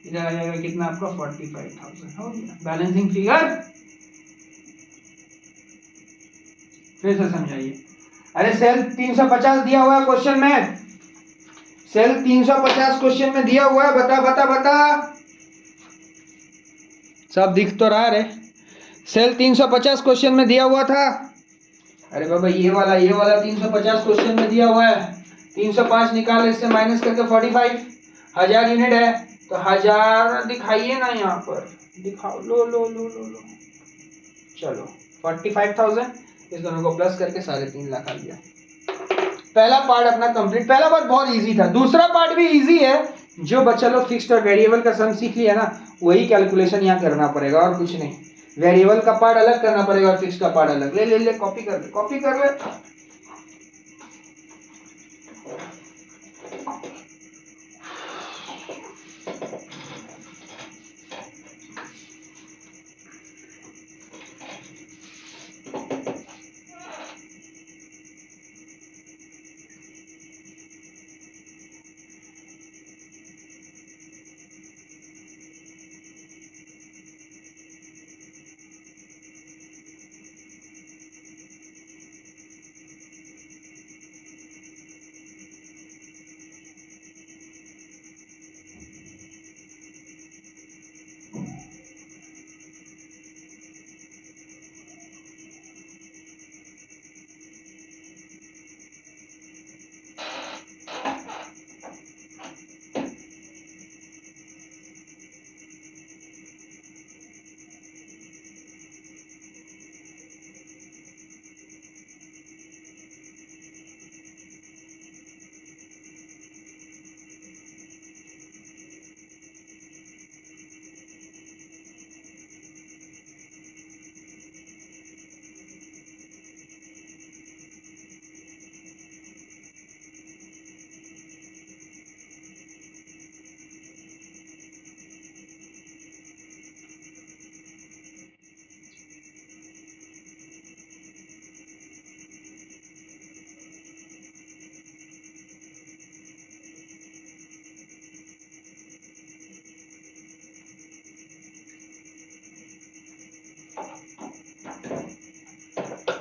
इधर आ जाएगा कितना आपका 45,000, हो गया बैलेंसिंग फिगर। फिर से समझाइए, अरे सेल 350 दिया हुआ है क्वेश्चन में, सेल 350 क्वेश्चन में दिया हुआ है, बता बता बता, सब दिख तो रहा रे, सेल 350 क्वेश्चन में दिया हुआ था, अरे बाबा ये वाला 350 क्वेश्चन में दिया हुआ है, 305 निकाल, इससे माइनस करके 45, 1,000 यूनिट है तो 1,000 दिखाइए ना, यहाँ पर दिखाओ, लो लो लो लो लो, चलो 45,000, इस दोनों को प्लस करके 3.5 लाख आ गया। पहला पार्ट अपना कंप्लीट, पहला पार्ट बहुत इजी था, दूसरा पार्ट भी इजी है, जो बच्चा लोग फिक्स्ड और वेरिएबल का सम सीख लिया ना, वही कैलकुलेशन यहाँ करना पड़ेगा और कुछ नहीं, वेरिएबल का पार्ट अलग करना पड़ेगा और फिक्स का पार्ट अलग, ले ले ले कॉपी कर ले, कॉपी कर ले।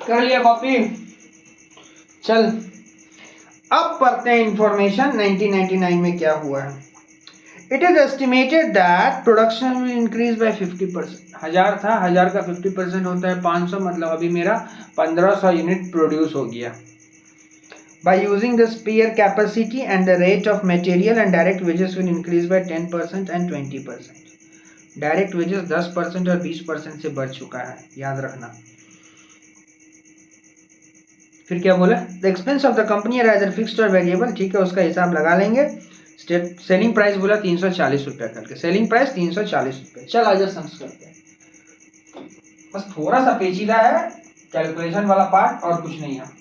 कर लिया कॉपी? चल अब पढ़ते हैं इंफॉर्मेशन 1999 में क्या हुआ है। It is estimated that production will increase by 50%। 1000 था, 1000 का 50% होता है 500, मतलब अभी मेरा 1500 यूनिट प्रोड्यूस हो गया। By using the spare capacity and the rate of material and direct wages will increase by 10% and 20%. Direct wages 10% और 20% से बढ़ चुका है, याद रखना। फिर क्या बोला? The expense of the company are either fixed or variable, ठीक है, उसका हिसाब लगा लेंगे। सेलिंग प्राइस बोला 340 रुपया करके, सेलिंग प्राइस 340 रुपये। चल आज सम्स करते हैं, बस थोड़ा सा पेचीदा है कैलकुलेशन वाला पार्ट और कुछ नहीं है।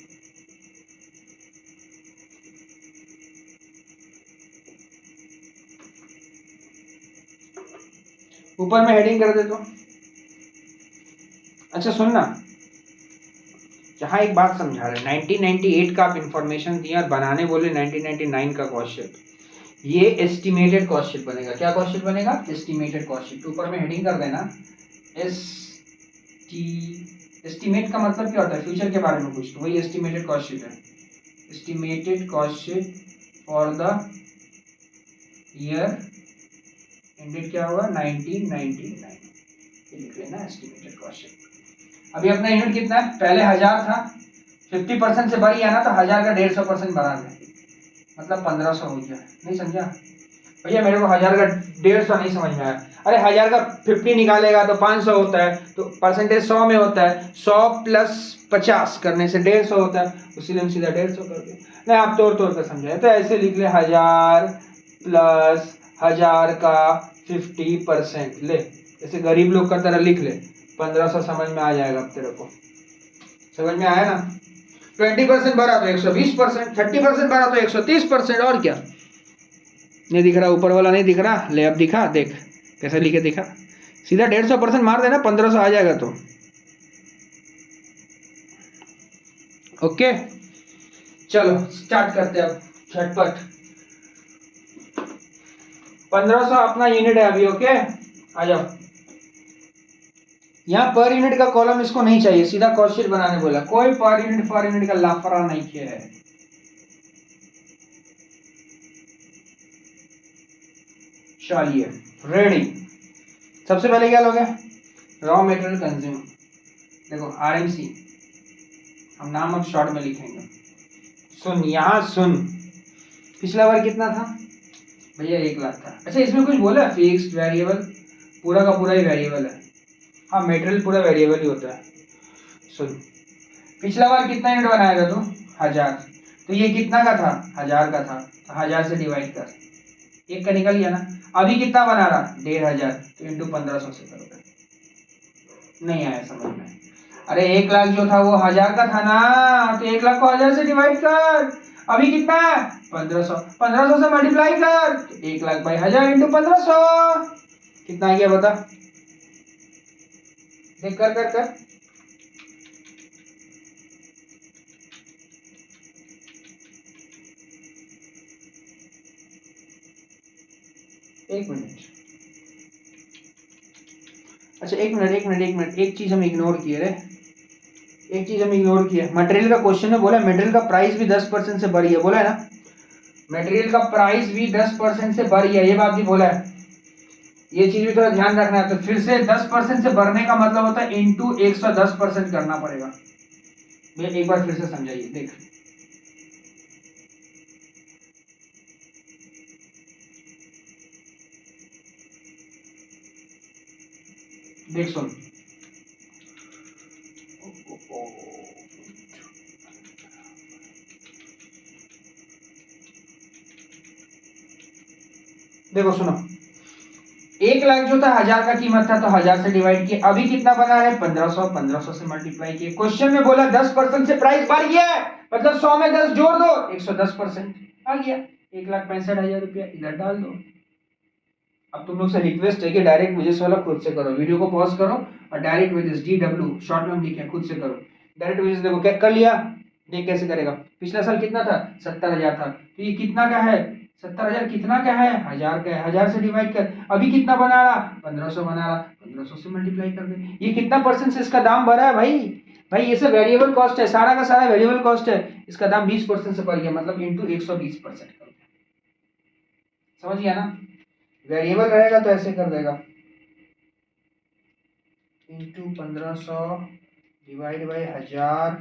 ऊपर में हेडिंग कर दे तो। अच्छा सुनना, यहाँ एक बात समझा रहे, 1998 का आप इंफॉर्मेशन दिया और बनाने बोले 1999 का कॉस्ट शीट। ये एस्टिमेटेड कॉस्ट शीट बनेगा। क्या कॉस्ट शीट बनेगा? Estimated cost sheet. ऊपर में हेडिंग कर देना एस्टिमेट का मतलब क्या होता है? फ्यूचर के बारे में कुछ, तो वही एस्टिमेटेड कॉस्ट शीट है। Estimated cost sheet for the year ended क्या होगा? 1999 लिख लेना एस्टिमेटेड कॉस्ट शीट। अभी अपना यूनिट कितना है? पहले 1000 था, 50% से बढ़ गया ना, तो 1000 का 150% बढ़ा दे, मतलब 1500 हो गया। नहीं समझा भैया? मेरे को 1000 का 150 नहीं समझ में आया। अरे 1000 का 50 निकालेगा तो 500 होता है, तो परसेंटेज 100 में होता है, 100 प्लस 50 करने से 150 होता है, उसीलिए हम सीधा 150 कर दिया। नहीं आप तोड़ तोड़ कर समझाए तो ऐसे लिख ले 1000 प्लस 1000 का 50%, ले जैसे गरीब लोग का तरह लिख ले, 1500 समझ में आ जाएगा। अब तेरे को समझ में आया ना? 20% बढ़ा तो 120%, 30% बढ़ा तो 130%, और क्या? नहीं दिख रहा? ऊपर वाला नहीं दिख रहा? ले अब दिखा, देख कैसे लिखे, दिखा। सीधा 150% मार देना, 1500 आ जाएगा। तो ओके चलो स्टार्ट करते हैं अब झटपट। 1500 अपना यूनिट है अभी। ओके आ जाओ। यहाँ पर यूनिट का कॉलम इसको नहीं चाहिए, सीधा कॉस्ट शीट बनाने बोला। कोई पर यूनिट का लाफड़ा नहीं किया है। चलिए रेडी। सबसे पहले क्या लोगे? Raw material consume. देखो आरएमसी, हम नाम अब शॉर्ट में लिखेंगे। सुन यहाँ सुन, पिछला बार कितना था भैया? 1 लाख था। अच्छा इसमें कुछ बोला? Fixed variable? पूरा का पूरा ही वेरिएबल है। हाँ मेटेरियल पूरा वेरिएबल ही होता है। सुन पिछला बार कितना यूनिट बनाया था तू? 1000। तो ये कितना का था? 1000 का था, तो 1000 से डिवाइड कर, एक का निकल गया ना। अभी कितना बना रहा? 1500, तो इंटू 1500 से करोगे। नहीं आया समझ में? अरे 1 लाख जो था वो 1000 का था ना, तो 1 लाख को 1000 से डिवाइड कर। अभी कितना है? 1500, 1500 से मल्टीप्लाई कर, 1 लाख बाई 1000 इंटू 1500, कितना आ गया बता? देख कर कर कर। एक मिनट, अच्छा एक मिनट, एक चीज हम इग्नोर किए रे, एक चीज हम इग्नोर किए। मटेरियल का क्वेश्चन में बोला मटेरियल का प्राइस भी 10% से बढ़ गया, बोला है ना? मटेरियल का प्राइस भी 10% से बढ़ गया, ये बात भी बोला है। ये चीज भी थोड़ा ध्यान रखना है। तो फिर से 10% से बढ़ने का मतलब होता है इंटू 110% करना पड़ेगा। एक बार फिर से समझाइए, देख देख सुन, देखो सुनो, 1 लाख जो था 1000 का कीमत था, तो 1000 से डिवाइड किया। अभी कितना बना रहे? 1500, 1500 से मल्टीप्लाई किए। क्वेश्चन में बोला 10% से प्राइस बढ़ गया है, मतलब 100 में 10 जोड़ दो, 110% आ गया। 1,65,000 रुपया इधर डाल दो। अब तुम लोग से रिक्वेस्ट है कि डायरेक्ट वेजेस वाला खुद से करो, वीडियो को पॉज करो और डायरेक्ट वेजेस DW शॉर्ट में लिखे खुद से करो। डायरेक्ट वेजेस देखो क्या कर लिया, देख कैसे करेगा। पिछला साल कितना था? 70,000 था, तो ये कितना का है? 70,000 कितना का है? 1000 का है, 1000 से डिवाइड कर। अभी कितना बना रहा? 1500 बना रहा, 1500 से मल्टीप्लाई कर दे। ये कितना परसेंट से इसका दाम बढ़ा है भाई? भाई ये सब वेरिएबल कॉस्ट है, सारा का सारा वेरिएबल कॉस्ट है, इसका दाम 20% से बढ़ गया, मतलब इंटू 120% कर दिया। समझ गया ना? वेरिएबल रहेगा तो ऐसे कर देगा, इंटू 1500 डिवाइड बाई 1000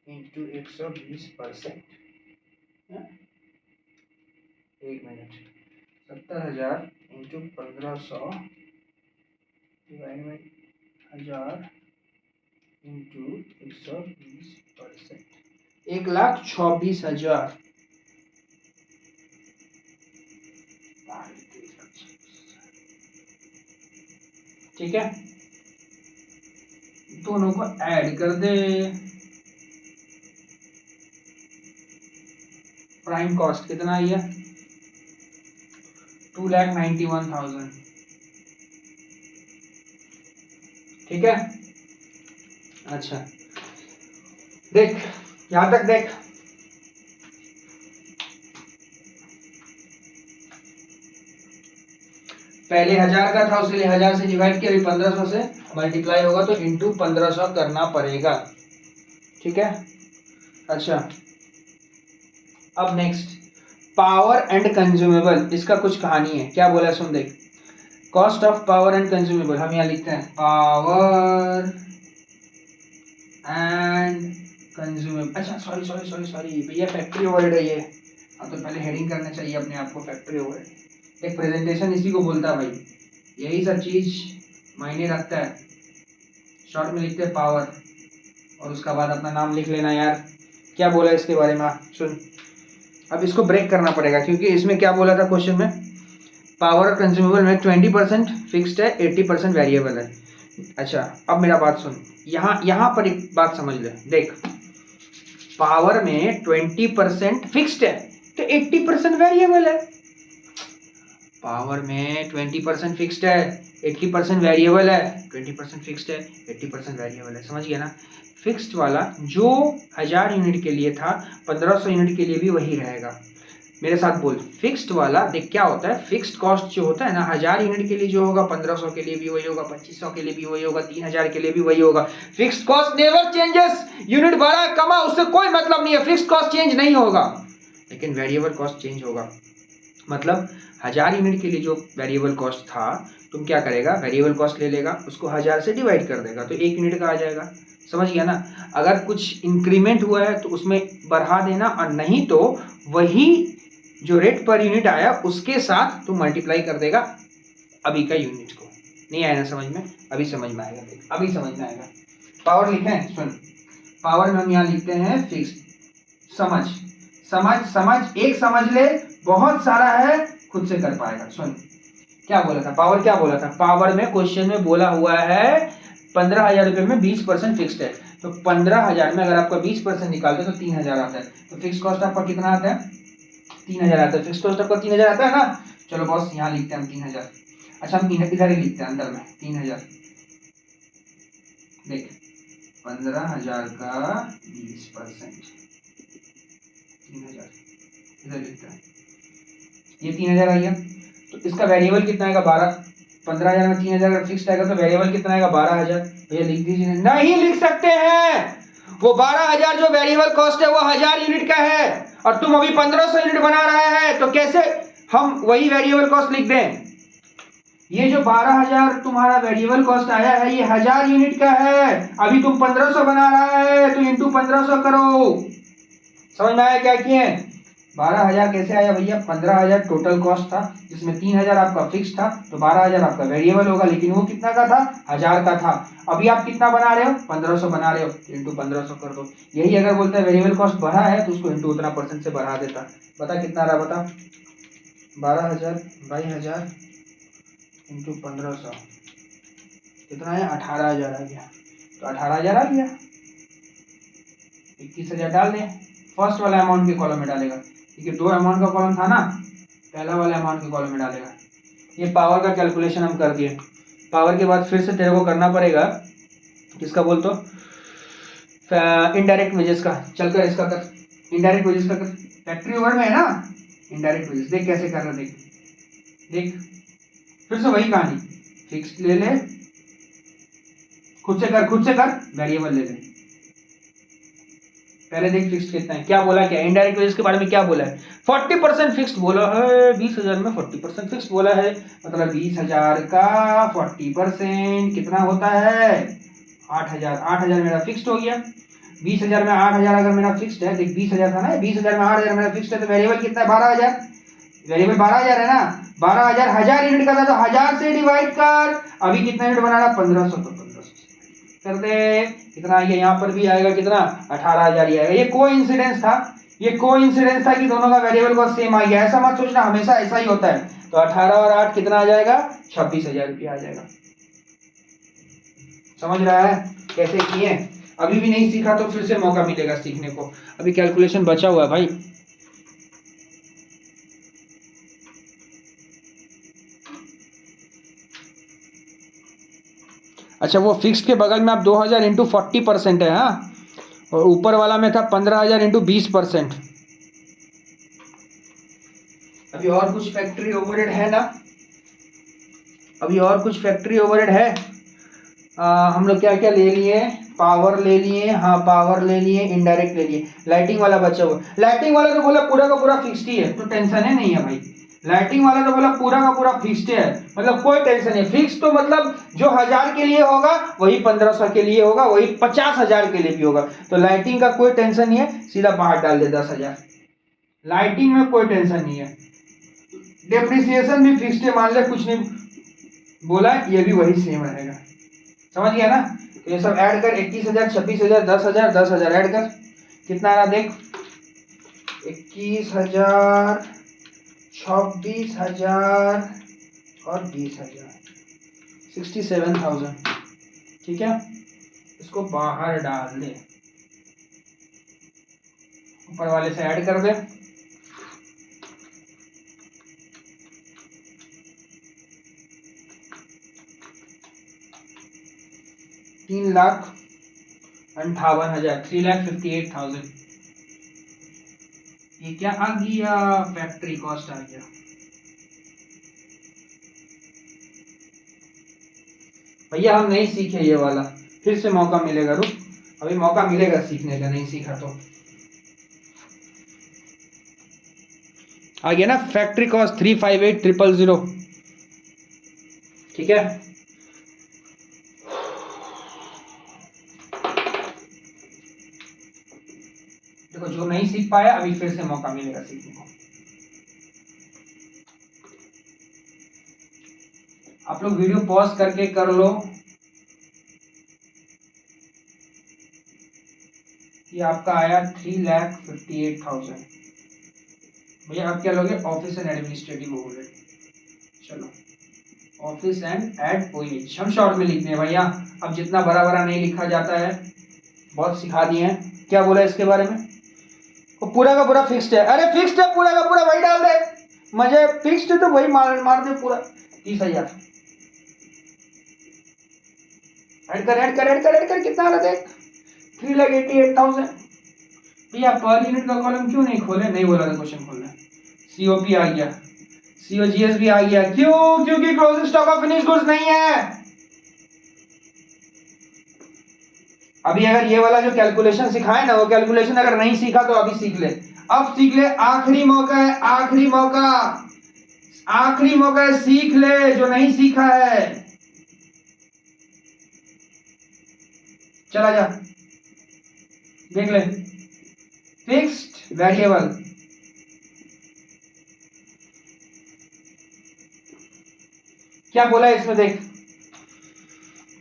इंटू 120%। एक minute, 70,000 into 1500 divide by 1000 into 120%, 1,24,000। ठीक है, दोनों को ऐड कर दे। प्राइम कॉस्ट कितना आई है? 2,91,000। ठीक है, अच्छा देख, यहां तक देख। पहले 1000 का था, उसके लिए 1000 से डिवाइड किया, अभी 1500 से मल्टीप्लाई होगा तो इंटू 1500 करना पड़ेगा। ठीक है, अच्छा अब नेक्स्ट पावर एंड कंज्यूमेबल, इसका कुछ कहानी है। क्या बोला सुन देख, cost of power and consumable, हम यहाँ लिखते हैं पावर एंड कंज्यूमेबल। अच्छा सॉरी सॉरी सॉरी सॉरी भैया, फैक्ट्री ओवरहेड है ये। अब तो पहले हेडिंग करना चाहिए अपने आप को, फैक्ट्री ओवरहेड। एक प्रेजेंटेशन इसी को बोलता है भाई, यही सब चीज मायने रखता है। शॉर्ट में लिखते हैं पावर, और उसका बाद अपना नाम लिख लेना यार। क्या बोला इसके बारे में सुन, अब इसको ब्रेक करना पड़ेगा, क्योंकि इसमें क्या बोला था क्वेश्चन में, पावर और कंज्यूमेबल में 20% फिक्स्ड है, 80% वेरिएबल है। अच्छा अब मेरा बात सुन, यहाँ पर एक बात समझ ले, देख पावर में 20% फिक्स्ड है तो 80% वेरिएबल है। पावर में 20% फिक्स्ड है, 80% वेरिएबल है। 20% फिक्स्ड है, 80% वेरिएबल है, समझ गया ना? फिक्स्ड वाला जो 1000 यूनिट के लिए था, 1500 यूनिट के लिए भी वही रहेगा। मेरे साथ बोल, फिक्स्ड वाला देख क्या होता है, फिक्स्ड कॉस्ट जो होता है ना, 1000 यूनिट के लिए जो होगा, 1500 के लिए भी वही होगा, 2500 के लिए भी वही होगा, 3000 के लिए भी वही होगा। Fixed cost never changes, unit बढ़ा कमा उससे कोई मतलब नहीं है, फिक्स्ड कॉस्ट चेंज नहीं होगा, लेकिन वेरिएबल कॉस्ट चेंज होगा। मतलब 1000 यूनिट के लिए जो वेरिएबल कॉस्ट था, तुम क्या करेगा, वेरिएबल कॉस्ट ले लेगा, उसको 1000 से डिवाइड कर देगा तो 1 यूनिट का आ जाएगा। समझ गया ना? अगर कुछ इंक्रीमेंट हुआ है तो उसमें बढ़ा देना, और नहीं तो वही जो रेट पर यूनिट आया उसके साथ तुम मल्टीप्लाई कर देगा अभी का यूनिट को। नहीं आया ना समझ में? अभी समझ में आएगा, देख अभी समझ में आएगा। पावर लिखे हैं, सुन पावर में हम यहाँ लिखते हैं फिक्स। समझ समझ समझ, एक समझ ले, बहुत सारा है, खुद से कर पाएगा। सुन क्या बोला था, पावर क्या बोला था, पावर में क्वेश्चन में बोला हुआ है 15,000 रुपए में 20% फिक्स्ड है, तो 15,000 में अगर आपका 20% निकालते तो 3,000 आता है, तो फिक्स कॉस्ट आपका कितना आता है, 3,000 आता है। फिक्स कॉस्ट आपका 3,000 आता है ना? चलो बॉस यहाँ लिखते हैं हम 3,000। अच्छा हम इधर ही लिखते हैं अंदर में 3,000। देख 15,000 का 20%, 3,000 इधर लिखते हैं, ये 3,000 आ गया। तो इसका वेरिएबल कितना आएगा, 12। 15,000 में 3,000 का फिक्स्ड आएगा तो वेरिएबल कितना आएगा, 12,000। भैया लिख दीजिए, नहीं लिख सकते हैं, वो 12,000 जो वेरिएबल कॉस्ट है वो 1000 यूनिट का है, और तुम अभी 1500 यूनिट बना रहा है, तो कैसे हम वही वेरिएबल कॉस्ट लिख दें? ये जो 12,000 तुम्हारा वेरिएबल कॉस्ट आया है ये 1000 यूनिट का है, अभी तुम 1500 बना रहा है तो इंटू 1500 करो। समझ में आया क्या किए? 12,000 कैसे आया भैया, 15,000 टोटल कॉस्ट था, जिसमें 3,000 आपका फिक्स था, तो 12,000 आपका वेरिएबल होगा, लेकिन वो कितना का था, 1000 का था। अभी आप कितना बना रहे हो, 1500 बना रहे हो, इंटू 1500 कर दो। यही अगर बोलता है वेरिएबल कॉस्ट बढ़ा है तो उसको इंटू उतना परसेंट से बढ़ा देता। बता कितना रहा, बता 12,000 बाई 1000 इंटू 1500 कितना है, 18,000 आ गया। तो 18,000 आ गया, 21,000 डाल दें, फर्स्ट वाला अमाउंट के कॉलम में डालेगा, क्योंकि दो अमाउंट का कॉलम था ना, पहला वाला अमाउंट के कॉलम में डालेगा। ये पावर का कैलकुलेशन हम कर दिए। पावर के बाद फिर से तेरे को करना पड़ेगा, किसका बोल तो, इनडायरेक्ट वेजेस का। चल कर इसका कर, इनडायरेक्ट वेजेस का कर, फैक्ट्री ओवर में है ना इनडायरेक्ट वेजेस। देख कैसे कर रहा, देख देख फिर से वही कहानी, फिक्स ले ले, खुद से कर वेरिएबल ले ले, पहले देख फिक्स्ड कितना है, क्या बोला, क्या इनडायरेक्ट वेजेस के बारे में क्या बोला है, 40% फिक्स्ड बोला है। 20,000 में 40% फिक्स्ड बोला है, मतलब 20,000 का 40% कितना होता है, 8,000। 8,000 मेरा फिक्स्ड हो गया। 20,000 में 8,000 अगर मेरा फिक्स्ड है, देख 20,000 था ना, 20,000 में 8,000 मेरा फिक्स्ड है, तो वेरिएबल कितना है, 12,000। वेरिएबल 12,000 है ना, 12,000 1000 यूनिट का था, तो 1000 से डिवाइड कर। अभी कितना यूनिट बनाना, 1500, तो 1500 कर दे। कितना आएगा, यहाँ पर भी आएगा कितना, 18,000 ही आएगा। ये कोइंसिडेंस था, ये कोइंसिडेंस था कि दोनों का वेरिएबल कॉस्ट सेम आ गया। ऐसा मत सोचना हमेशा ऐसा ही होता है। तो 18 और 8 कितना आ जाएगा, 26,000 रुपया आ जाएगा। समझ रहा है कैसे किए। अभी भी नहीं सीखा तो फिर से मौका मिलेगा सीखने को, अभी कैलकुलेशन बचा हुआ है भाई। अच्छा, वो फिक्स्ड के बगल में आप 2,000 इंटू 40% है, हाँ, और ऊपर वाला में था 15,000 इंटू 20%। अभी और कुछ फैक्ट्री ओवरहेड है ना, अभी और कुछ फैक्ट्री ओवरहेड है। हम लोग क्या क्या ले लिए, पावर ले लिए, हाँ पावर ले लिए, इनडायरेक्ट ले लिए। लाइटिंग वाला बचा हुआ, लाइटिंग वाला तो बोला पूरा का पूरा फिक्स्ड ही है, तो टेंशन है नहीं है भाई। लाइटिंग वाला तो बोला पूरा का पूरा फिक्स्ड है, मतलब कोई टेंशन नहीं। फिक्स तो मतलब जो 1000 के लिए होगा वही 1500 के लिए होगा, वही 50,000 के लिए भी होगा। तो लाइटिंग का कोई टेंशन नहीं है, सीधा बाहर डाल दे 10,000। लाइटिंग में कोई टेंशन नहीं है। डेप्रिसिएशन भी फिक्स्ड है, मान ले कुछ नहीं बोला, ये भी वही सेम रहेगा। समझ गया ना। तो ये सब ऐड कर, 21,000, 26,000, 10,000, 10,000 ऐड कर, कितना आ रहा देख, 21,000, 26,000 और 20,000, 67,000। ठीक है, इसको बाहर डाल दे, ऊपर वाले से ऐड कर दे। $3,58,000, 3,58,000। ये क्या आ गया, फैक्ट्री कॉस्ट आ गया। भैया हम नहीं सीखे ये वाला, फिर से मौका मिलेगा, रुक, अभी मौका मिलेगा सीखने का, नहीं सीखा तो। आ गया ना फैक्ट्री कॉस्ट 358,000। ठीक है, देखो जो नहीं सीख पाया अभी फिर से मौका मिलेगा सीखने को। आप लोग वीडियो पॉज करके कर लो। ये आपका आया 3,58,000। भैया आप क्या लोगे, ऑफिस एंड एडमिनिस्ट्रेटिव ओवरहेड। चलो, ऑफिस एंड एड ओएच हम शॉर्ट में लिखते हैं भैया, अब जितना बड़ा बड़ा नहीं लिखा जाता है, बहुत सिखा दिए हैं। क्या बोला इसके बारे में, वो पूरा का पूरा फिक्स्ड है। अरे फिक्स्ड है पूरा का पूरा, वही डाल दे, मजे फिक्स्ड है तो वही मार दे पूरा। 30,000 ऐड कर, ऐड कर, ऐड कर, ऐड कर, कितना आ रहा देख, 3,88,000। भैया पर यूनिट का कॉलम क्यों नहीं खोले, नहीं बोला था क्वेश्चन खोलना। सीओपी आ गया, सीओजीएस भी आ गया, क्यों, क्योंकि closing stock of finish goods नहीं है। अभी अगर ये वाला जो कैलकुलेशन सिखाए ना, वो कैलकुलेशन अगर नहीं सीखा तो अभी सीख ले, अब सीख ले, आखिरी मौका है, आखिरी मौका, आखिरी मौका है, सीख ले जो नहीं सीखा है। चला जा देख ले, फिक्स्ड वेरिएबल, क्या बोला है इसमें देख,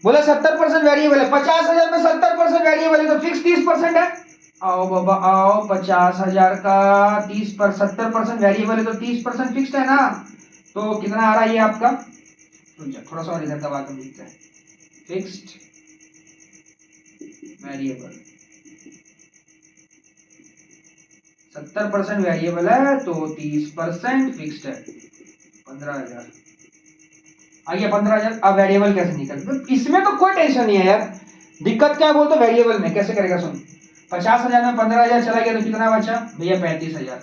बोला 70% वेरिएबल है, 50,000 में 70% वेरिएबल है, तो फिक्स 30% है। आओ बाबा आओ, 50,000 का 70% वेरिएबल है, तो 30% फिक्स्ड है ना। तो कितना आ रहा है ये आपका, थोड़ा सा और इधर दबा कर लिखते हैं, फिक्स्ड वेरिएबल 70% वेरिएबल है, तो 30% फिक्स्ड है, 15,000 आ गया। 15,000। अब वेरिएबल कैसे निकल, इसमें तो कोई टेंशन नहीं है यार, दिक्कत क्या है बोलते, वेरिएबल में कैसे करेगा सुन। 50,000 में 15,000 चला गया, तो कितना बचा भैया, 35,000।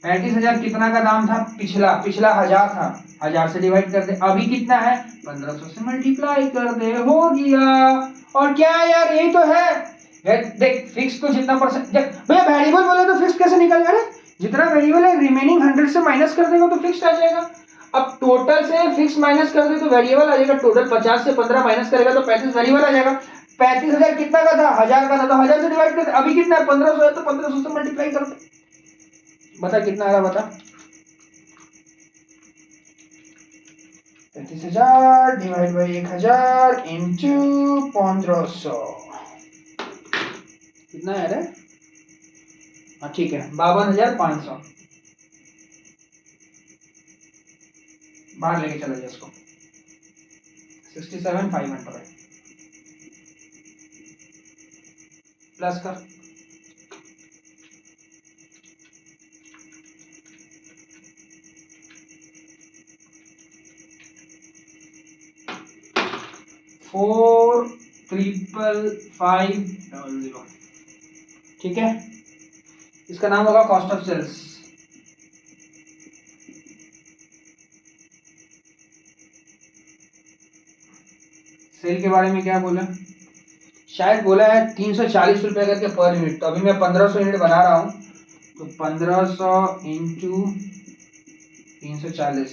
35,000 कितना का दाम था, पिछला 1,000 था, 1000 से डिवाइड कर दे। अभी कितना है, 1500 से मल्टीप्लाई कर दे, हो गया। और क्या है यार, यही तो है, देख फिक्स को जितना परसेंट, भैया वेरिएबल बोले तो फिक्स कैसे निकल रहा है, जितना वेरिएबल है रिमेनिंग 100 से माइनस कर देगा तो फिक्स आ जाएगा। अब टोटल से फिक्स माइनस कर दे तो वेरिएबल आ जाएगा, टोटल 50 से 15 माइनस करेगा तो 35 वेरिएबल आ जाएगा। 35,000 कितना का था, 1000 का था, तो 1000 से डिवाइड करते, अभी कितना है 1500 है तो 1500 से मल्टीप्लाई करते, बता कितना आ रहा, बता 35,000 डिवाइड बाई 1000 इंटू 1500 कितना है रे, हाँ ठीक है 52,500, बाहर लेके चला जाए इसको, 67,500 प्लस कर, फोर 55500, ठीक है, इसका नाम होगा कॉस्ट ऑफ सेल्स। सेल के बारे में क्या बोला, शायद बोला है 340 रुपए करके पर यूनिट, तो अभी मैं 1500 यूनिट बना रहा हूं, तो 1500 इंटू 340,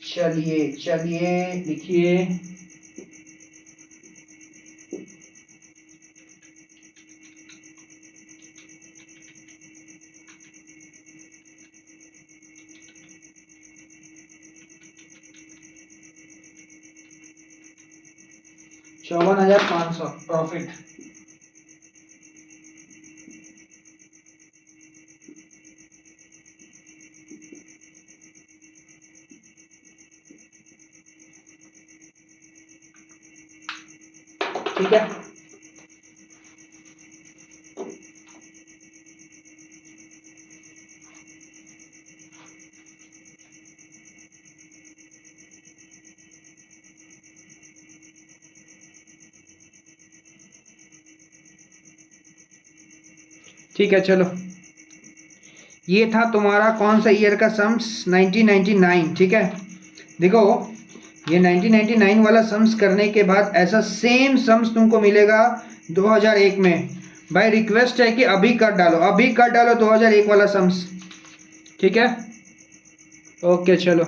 चलिए चलिए लिखिए, ₹54,500 प्रॉफिट। ठीक है, ठीक है चलो, ये था तुम्हारा कौन सा ईयर का सम्स, 1999, ठीक है। देखो ये 1999 वाला सम्स करने के बाद ऐसा सेम सम्स तुमको मिलेगा 2001 में। भाई रिक्वेस्ट है कि अभी कर डालो, अभी कर डालो 2001 वाला सम्स, ठीक है। ओके चलो।